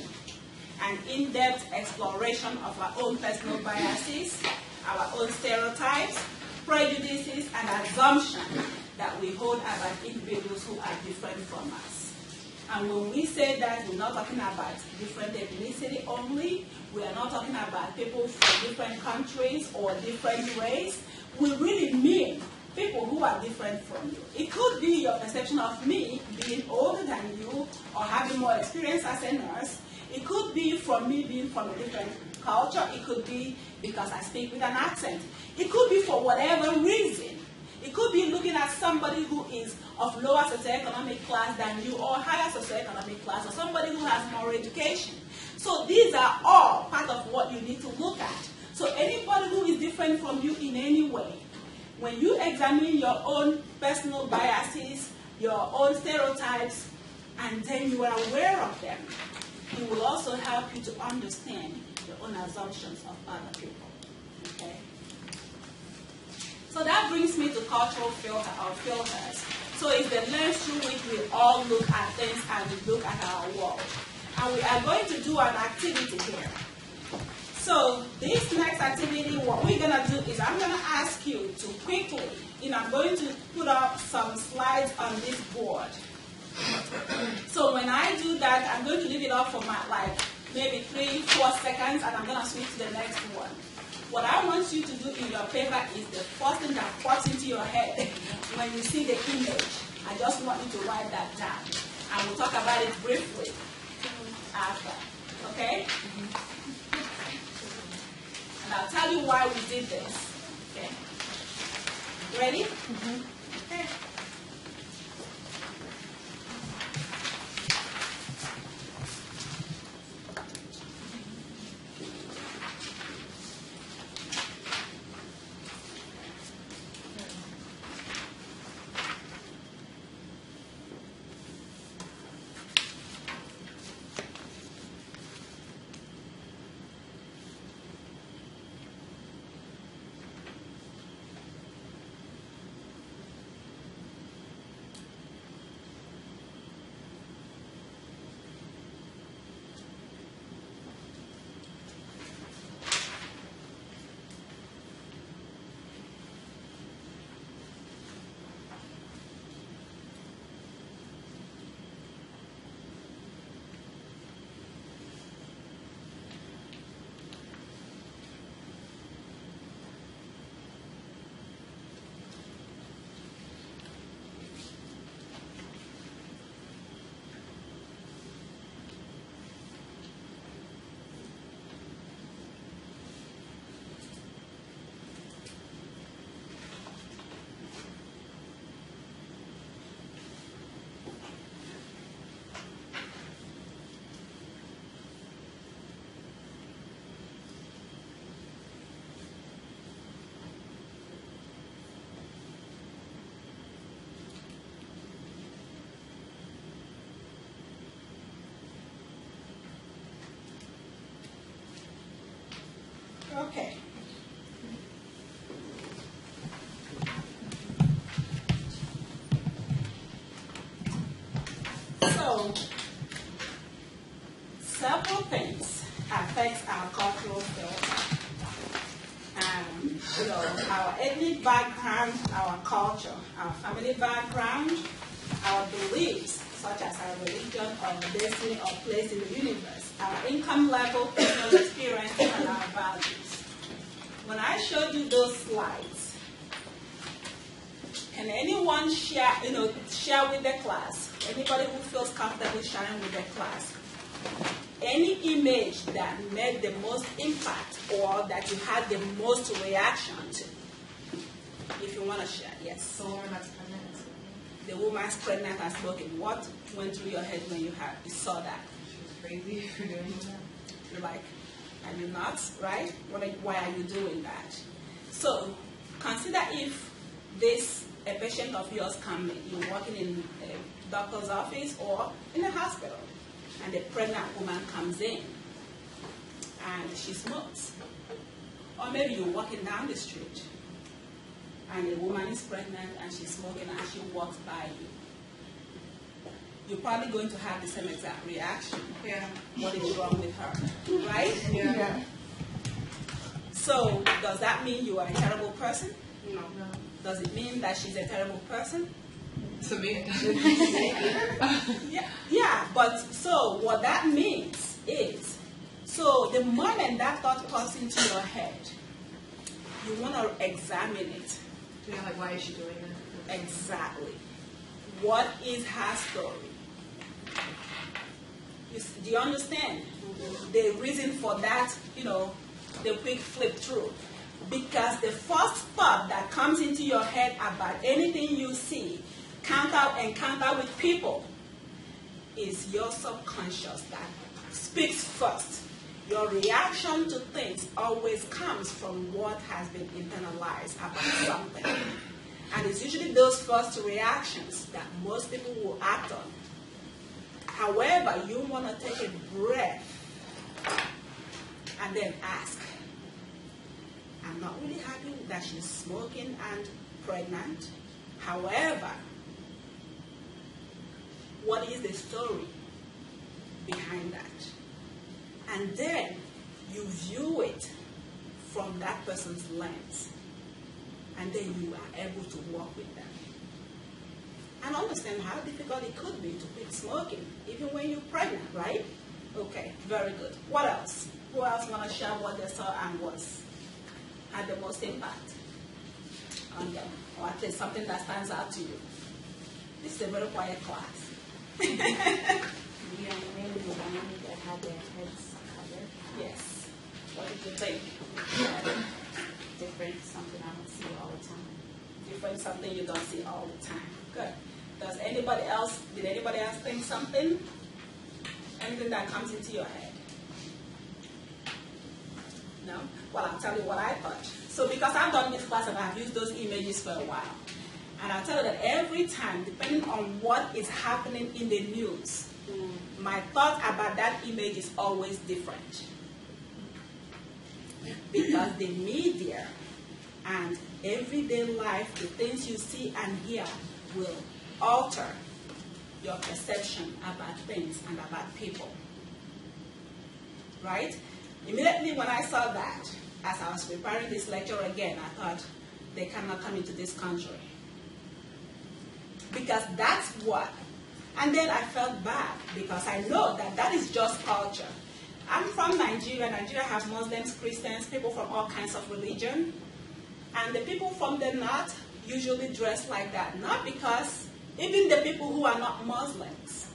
and in-depth exploration of our own personal biases, our own stereotypes, prejudices, and assumptions that we hold about individuals who are different from us. And when we say that, we're not talking about different ethnicity only. We are not talking about people from different countries or different race. We really mean people who are different from you. It could be your perception of me being older than you or having more experience as a nurse. It could be from me being from a different culture. It could be because I speak with an accent. It could be for whatever reason. It could be looking at somebody who is of lower socioeconomic class than you or higher socioeconomic class, or somebody who has more education. So these are all part of what you need to look at. So anybody who is different from you in any way, when you examine your own personal biases, your own stereotypes, and then you are aware of them, it will also help you to understand your own assumptions of other people. Okay? So that brings me to cultural filter or filters. So it's the lens through which we all look at things and we look at our world. And we are going to do an activity here. So this next activity, what we're going to do is I'm going to ask you to quickly, I'm going to put up some slides on this board. So when I do that, I'm going to leave it up for maybe 3-4 seconds, and I'm going to switch to the next one. What I want you to do in your paper is the first thing that pops into your head when you see the image. I just want you to write that down. And we'll talk about it briefly after. Okay? And I'll tell you why we did this. Okay? Ready? Okay. Okay. So, several things affect our cultural filter. Our ethnic background, our culture, our family background, our beliefs, such as our religion or destiny or place in the universe, our income level, personal experience, and our values. When I showed you those slides, Can anyone share, share with the class? Anybody who feels comfortable sharing with the class? Any image that made the most impact or that you had the most reaction to? If you want to share, yes. The woman that's pregnant. The woman's pregnant and smoking. What went through your head when you saw that? She was crazy for doing that. You're like, are you nuts, right? Why are you doing that? So consider if a patient of yours comes in, you're working in a doctor's office or in a hospital, and a pregnant woman comes in and she smokes. Or maybe you're walking down the street and a woman is pregnant and she's smoking and she walks by you. You're probably going to have the same exact reaction. Yeah. What is wrong with her, right? Yeah. So does that mean you are a terrible person? No. Does it mean that she's a terrible person? To me, it doesn't. Yeah, but so what that means is, so the moment that thought comes into your head, you want to examine it. Yeah, like, why is she doing that? Exactly. What is her story? Do you understand the reason for that, the quick flip through? Because the first thought that comes into your head about anything you see, encounter with people, is your subconscious that speaks first. Your reaction to things always comes from what has been internalized about something. And it's usually those first reactions that most people will act on. However, you want to take a breath and then ask, I'm not really happy that she's smoking and pregnant. However, what is the story behind that? And then you view it from that person's lens. And then you are able to work with them. And understand how difficult it could be to quit smoking, even when you're pregnant, right? Okay, very good. What else? Who else want to share what they saw and had the most impact on them? Or at least something that stands out to you? This is a very quiet class. Yeah, mainly the women that had their heads covered. Yes. What did you think? Different, something I don't see all the time. Different, something you don't see all the time. Good. Did anybody else think something? Anything that comes into your head? No? Well, I'll tell you what I thought. So because I've done this class and I've used those images for a while, and I'll tell you that every time, depending on what is happening in the news, my thought about that image is always different. Because the media and everyday life, the things you see and hear, will alter your perception about things and about people. Right? Immediately when I saw that, as I was preparing this lecture again, I thought, they cannot come into this country. Because that's what. And then I felt bad, because I know that is just culture. I'm from Nigeria. Nigeria has Muslims, Christians, people from all kinds of religion. And the people from the north usually dress like that. Not because, even the people who are not Muslims,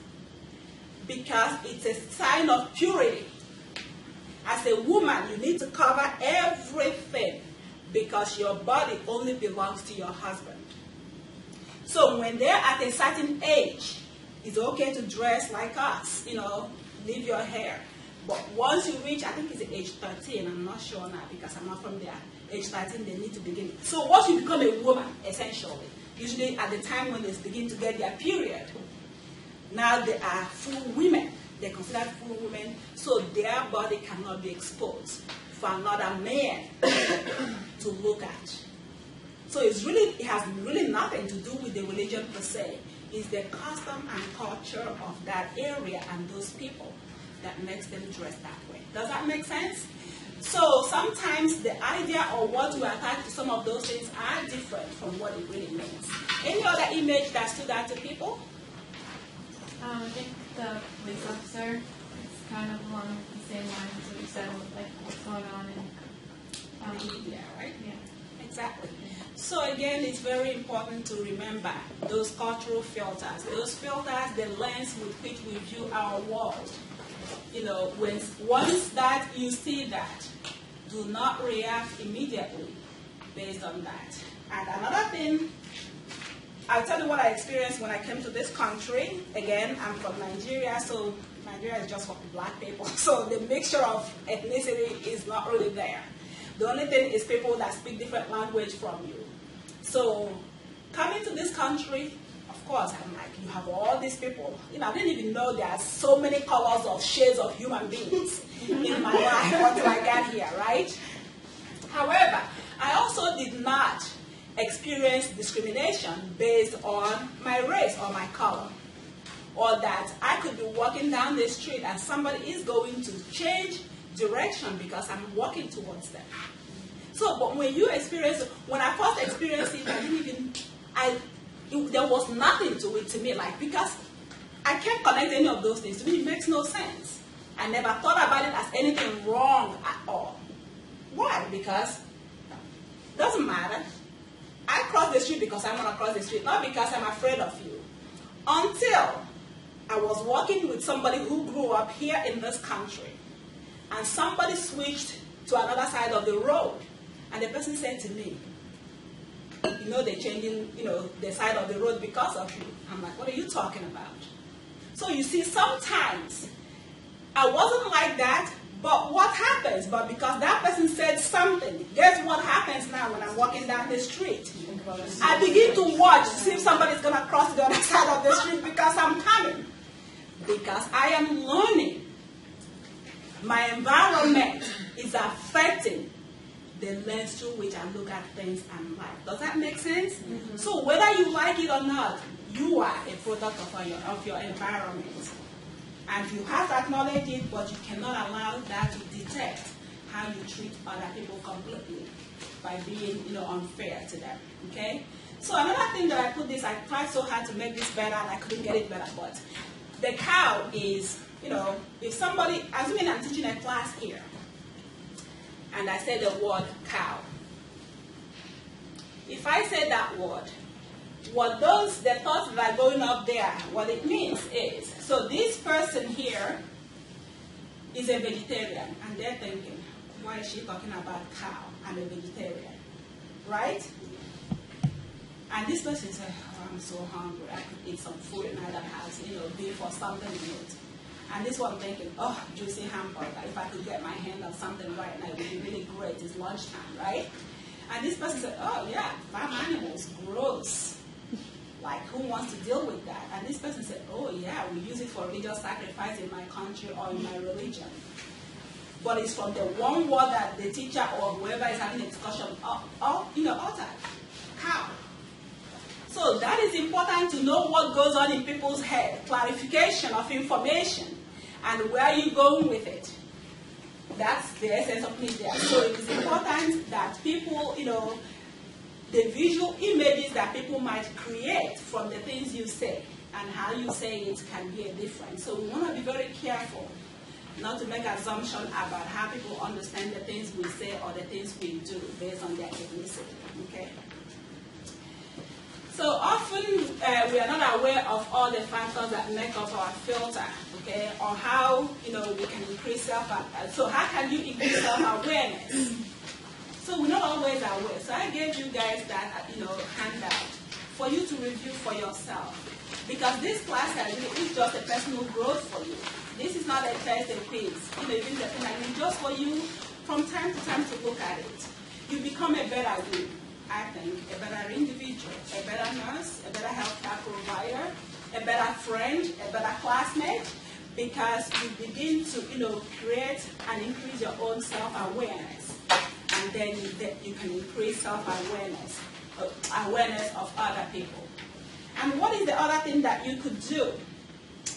because it's a sign of purity. As a woman, you need to cover everything because your body only belongs to your husband. So when they're at a certain age, it's okay to dress like us, leave your hair. But once you reach, I think it's age 13, I'm not sure now because I'm not from there. Age 13, they need to begin. So once you become a woman, essentially, usually at the time when they begin to get their period, now they are full women. They're considered full women, so their body cannot be exposed for another man to look at. So it has really nothing to do with the religion per se. It's the custom and culture of that area and those people that makes them dress that way. Does that make sense? So sometimes the idea or what we attach to some of those things are different from what it really means. Any other image that stood out to people? I think the police officer is kind of along the same lines as what you said with like what's going on in Yeah, right? Yeah. Exactly. So again, it's very important to remember those cultural filters. Those filters, the lens with which we view our world. You know, once that you see that, do not react immediately based on that. And another thing, I'll tell you what I experienced when I came to this country. Again, I'm from Nigeria, so Nigeria is just for black people. So the mixture of ethnicity is not really there. The only thing is people that speak different language from you. So coming to this country, of course, I'm like, you have all these people. You know, I didn't even know there are so many colors of shades of human beings in my life until I got here, right? However, I also did not experience discrimination based on my race or my color. Or that I could be walking down the street and somebody is going to change direction because I'm walking towards them. So, but when I first experienced it, there was nothing to it to me, like, because I can't connect any of those things. To me, it makes no sense. I never thought about it as anything wrong at all. Why? Because it doesn't matter. I cross the street because I want to cross the street, not because I'm afraid of you. Until I was walking with somebody who grew up here in this country, and somebody switched to another side of the road, and the person said to me, you know, they're changing, you know, the side of the road because of you. I'm like, what are you talking about? So you see, sometimes I wasn't like that, but what happens? But because that person said something, guess what happens now when I'm walking down the street? I begin to watch to see if somebody's going to cross the other side of the street because I'm coming. Because I am learning. My environment is affecting the lens through which I look at things and life. Does that make sense? Mm-hmm. So whether you like it or not, you are a product of your environment. And you have to acknowledge it, but you cannot allow that to detect how you treat other people completely by being, you know, unfair to them. Okay? So another thing that I put this, I tried so hard to make this better and I couldn't get it better, but the cow is, you know, if somebody, assuming I'm teaching a class here, and I say the word cow. If I say that word, the thoughts that are going up there, what it means is, so this person here is a vegetarian, and they're thinking, why is she talking about cow? I'm a vegetarian, right? And this person says, oh, I'm so hungry, I could eat some food and that has, you know, beef or something in it. And this one thinking, oh, juicy hamburger, if I could get my hand on something right now, it would be really great, it's lunchtime, right? And this person said, oh yeah, farm animals, gross. Like, who wants to deal with that? And this person said, oh yeah, we use it for religious sacrifice in my country or in my religion. But it's from the one word that the teacher or whoever is having a discussion, uttered, cow. So that is important to know what goes on in people's head, clarification of information, and where you're going with it. That's the essence of media. So it is important that people, you know, the visual images that people might create from the things you say and how you say it can be a difference. So we want to be very careful not to make assumptions about how people understand the things we say or the things we do based on their ethnicity. Okay? So often we are not aware of all the factors that make up our filter, okay, or how, you know, we can increase so how can you increase self-awareness? So we're not always aware. So I gave you guys that, you know, handout for you to review for yourself, because this class is just a personal growth for you. This is not a test, a quiz, you know, even the thing I mean, just for you from time to time to look at it. You become a better you. I think, a better individual, a better nurse, a better healthcare provider, a better friend, a better classmate, because you begin to, you know, create and increase your own self-awareness, and then you can increase self-awareness, awareness of other people. And what is the other thing that you could do?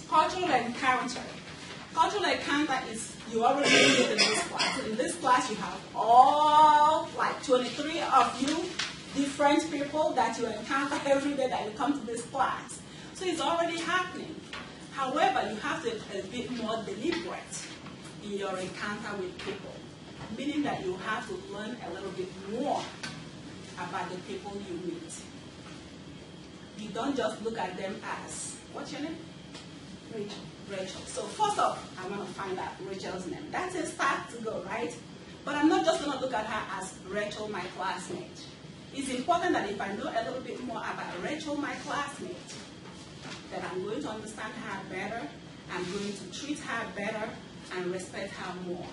Cultural encounter. Cultural encounter is, you already did it in this class. In this class, you have all, like 23 of you, different people that you encounter every day that you come to this class. So it's already happening. However, you have to be a bit more deliberate in your encounter with people, meaning that you have to learn a little bit more about the people you meet. You don't just look at them as, what's your name? Rachel. Rachel. So first off, I want to find out Rachel's name. That's a start to go, right? But I'm not just going to look at her as Rachel, my classmate. It's important that if I know a little bit more about Rachel, my classmate, that I'm going to understand her better, I'm going to treat her better, and respect her more.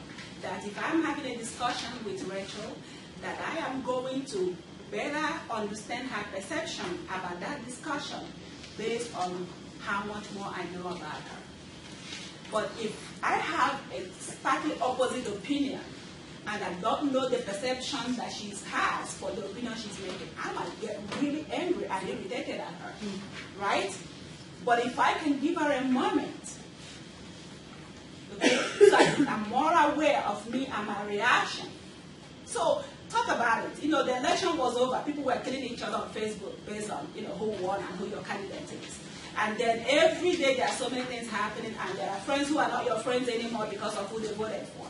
That if I'm having a discussion with Rachel, that I am going to better understand her perception about that discussion based on how much more I know about her. But if I have a slightly opposite opinion, and I don't know the perception that she has for the opinion she's making, I might get really angry and irritated at her, right? But if I can give her a moment, okay, so I'm more aware of me and my reaction. So talk about it. You know, the election was over. People were killing each other on Facebook based on, you know, who won and who your candidate is. And then every day there are so many things happening, and there are friends who are not your friends anymore because of who they voted for.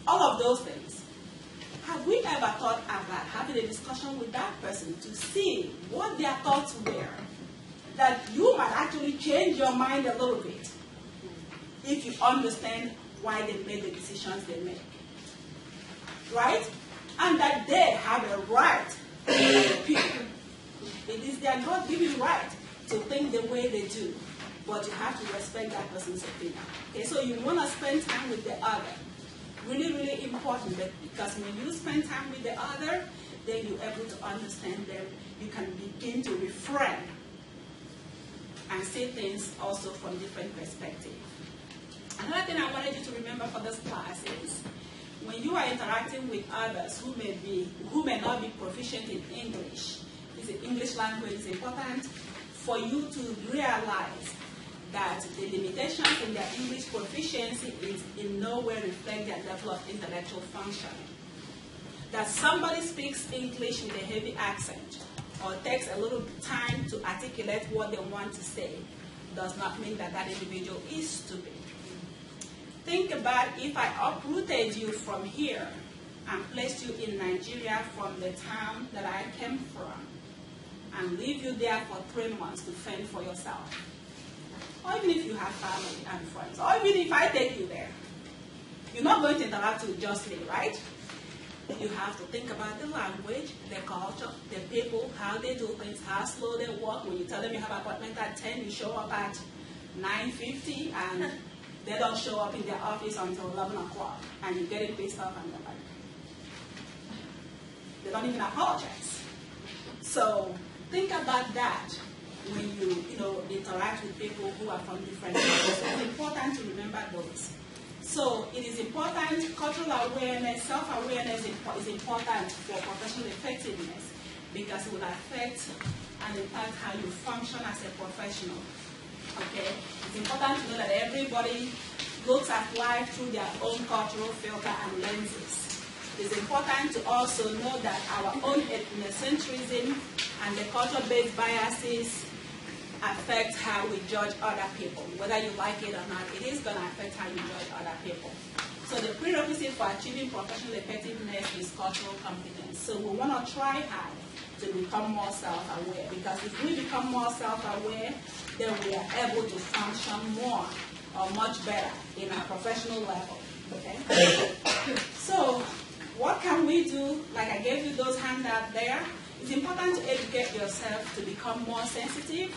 All of those things. Have we ever thought about having a discussion with that person to see what their thoughts were? That you might actually change your mind a little bit if you understand why they made the decisions they make. Right? And that they have a right to their opinion. It is their God-given right to think the way they do. But you have to respect that person's opinion. Okay, so you want to spend time with the other. Really, really important, because when you spend time with the other, then you're able to understand them. You can begin to reframe and see things also from different perspectives. Another thing I wanted you to remember for this class is when you are interacting with others who may not be proficient in English, the English language is important for you to realize that the limitations in their English proficiency is in no way reflect their level of intellectual functioning. That somebody speaks English with a heavy accent or takes a little time to articulate what they want to say does not mean that that individual is stupid. Think about if I uprooted you from here and placed you in Nigeria from the town that I came from and leave you there for 3 months to fend for yourself. Or even if you have family and friends, or even if I take you there, you're not going to interact with just me, right? You have to think about the language, the culture, the people, how they do things, how slow they walk. When you tell them you have an appointment at 10, you show up at 9:50, and they don't show up in their office until 11 o'clock, and you're getting pissed off, and you're like, they don't even apologize. So think about that when you interact with people who are from different countries. It's important to remember those. So it is important, cultural awareness, self-awareness is important for professional effectiveness because it will affect and impact how you function as a professional. Okay? It's important to know that everybody looks at life through their own cultural filter and lenses. It's important to also know that our own ethnocentrism and the culture-based biases affect how we judge other people. Whether you like it or not, it is going to affect how you judge other people. So the prerequisite for achieving professional effectiveness is cultural competence. So we want to try hard to become more self-aware, because if we become more self-aware, then we are able to function more or much better in our professional level. Okay? So what can we do? Like I gave you those handouts there. It's important to educate yourself to become more sensitive,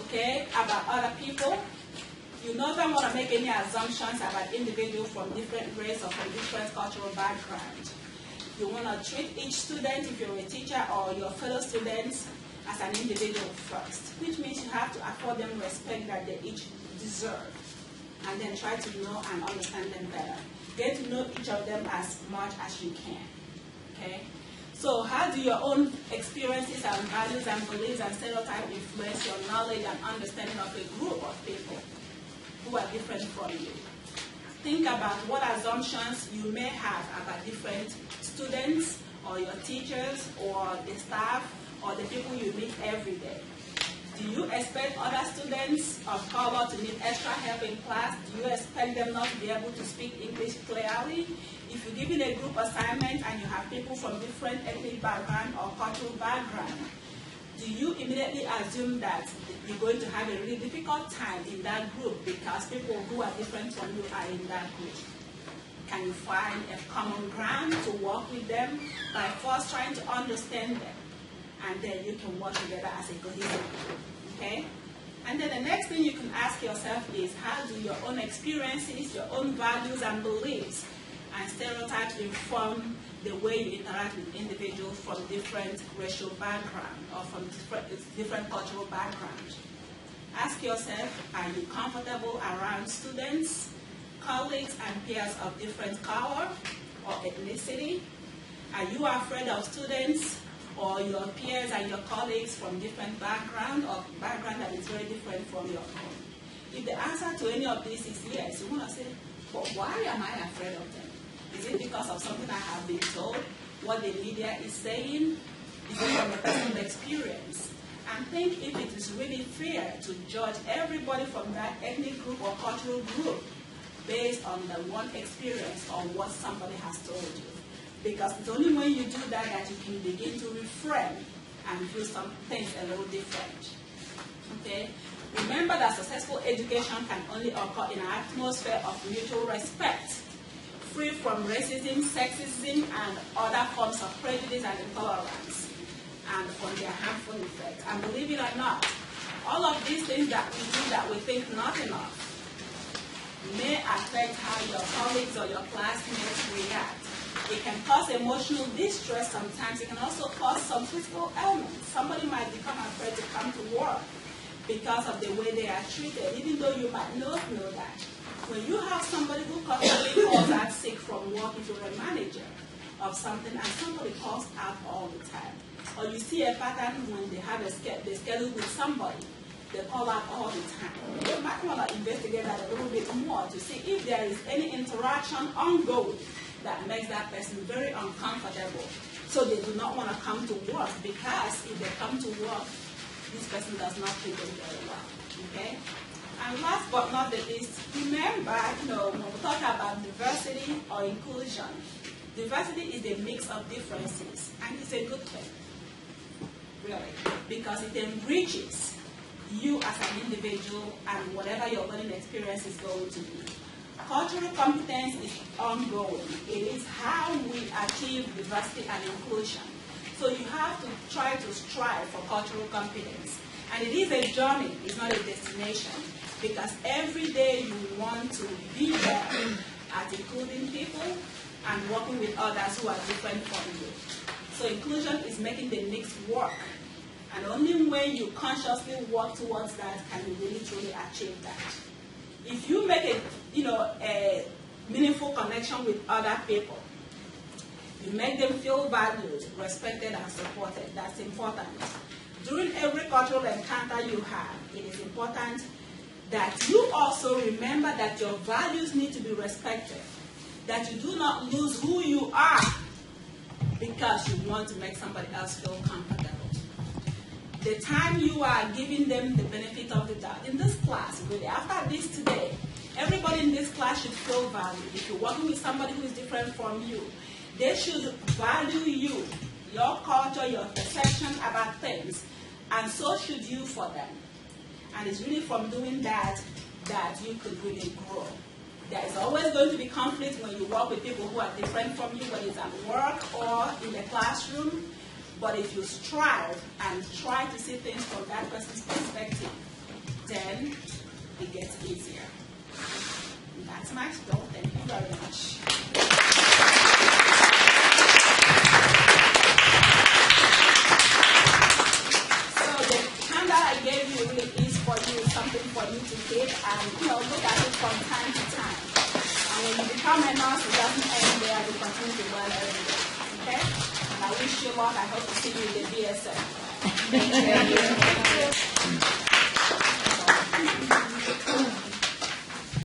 okay, about other people. You never want to make any assumptions about individuals from different race or from different cultural backgrounds. You want to treat each student, if you're a teacher, or your fellow students as an individual first, which means you have to afford them respect that they each deserve, and then try to know and understand them better. Get to know each of them as much as you can, okay? So how do your own experiences and values and beliefs and stereotypes influence your knowledge and understanding of a group of people who are different from you? Think about what assumptions you may have about different students or your teachers or the staff or the people you meet every day. Do you expect other students of color to need extra help in class? Do you expect them not to be able to speak English clearly? if you're given a group assignment and you have people from different ethnic background or cultural background, do you immediately assume that you're going to have a really difficult time in that group because people who are different from you are in that group? Can you find a common ground to work with them by first trying to understand them, and then you can work together as a cohesive group, okay? And then the next thing you can ask yourself is, how do your own experiences, your own values and beliefs and stereotypes inform the way you interact with individuals from different racial background or from different cultural backgrounds? Ask yourself, are you comfortable around students, colleagues, and peers of different color or ethnicity? Are you afraid of students or your peers and your colleagues from different background or background that is very different from your own? If the answer to any of this is yes, you want to say, but why am I afraid of them? Is it because of something I have been told, what the media is saying? Is it from a personal experience? And think if it is really fair to judge everybody from that ethnic group or cultural group based on the one experience or what somebody has told you. Because it's only when you do that that you can begin to reframe and do some things a little different. Okay? Remember that successful education can only occur in an atmosphere of mutual respect, free from racism, sexism, and other forms of prejudice and intolerance, and from their harmful effects. And believe it or not, all of these things that we do that we think nothing of may affect how your colleagues or your classmates react. It can cause emotional distress sometimes. It can also cause some physical ailments. Somebody might become afraid to come to work because of the way they are treated, even though you might not know that. When you have somebody who constantly calls out sick from work, if you're a manager of something and somebody calls out all the time, or you see a pattern when they have they schedule with somebody, they call out all the time, you might want to investigate that a little bit more to see if there is any interaction ongoing that makes that person very uncomfortable. So they do not want to come to work, because if they come to work, this person does not treat them very well. Okay? And last but not the least, remember, when we talk about diversity or inclusion, diversity is a mix of differences, and it's a good thing, really, because it enriches you as an individual and whatever your learning experience is going to be. Cultural competence is ongoing. It is how we achieve diversity and inclusion. So you have to try to strive for cultural competence. And it is a journey, it's not a destination. Because every day you want to be there at including people and working with others who are different from you. So inclusion is making the mix work. And only when you consciously work towards that can you really truly achieve that. If you make a meaningful connection with other people, you make them feel valued, respected, and supported. That's important. During every cultural encounter you have, it is important that you also remember that your values need to be respected, that you do not lose who you are because you want to make somebody else feel comfortable. The time you are giving them the benefit of the doubt. In this class, really, after this today, everybody in this class should feel valued. If you're working with somebody who is different from you, they should value you, your culture, your perception about things, and so should you for them. And it's really from doing that that you could really grow. There is always going to be conflict when you work with people who are different from you, whether it's at work or in the classroom. But if you strive and try to see things from that person's perspective, then it gets easier. And that's my spiel. Thank you very much. I gave you really is for you, something for you to take and look at it from time to time. And when you become a nurse, it doesn't end there, you continue to learn every day. Okay? And I wish you luck. I hope to see you in the BSF. Thank you.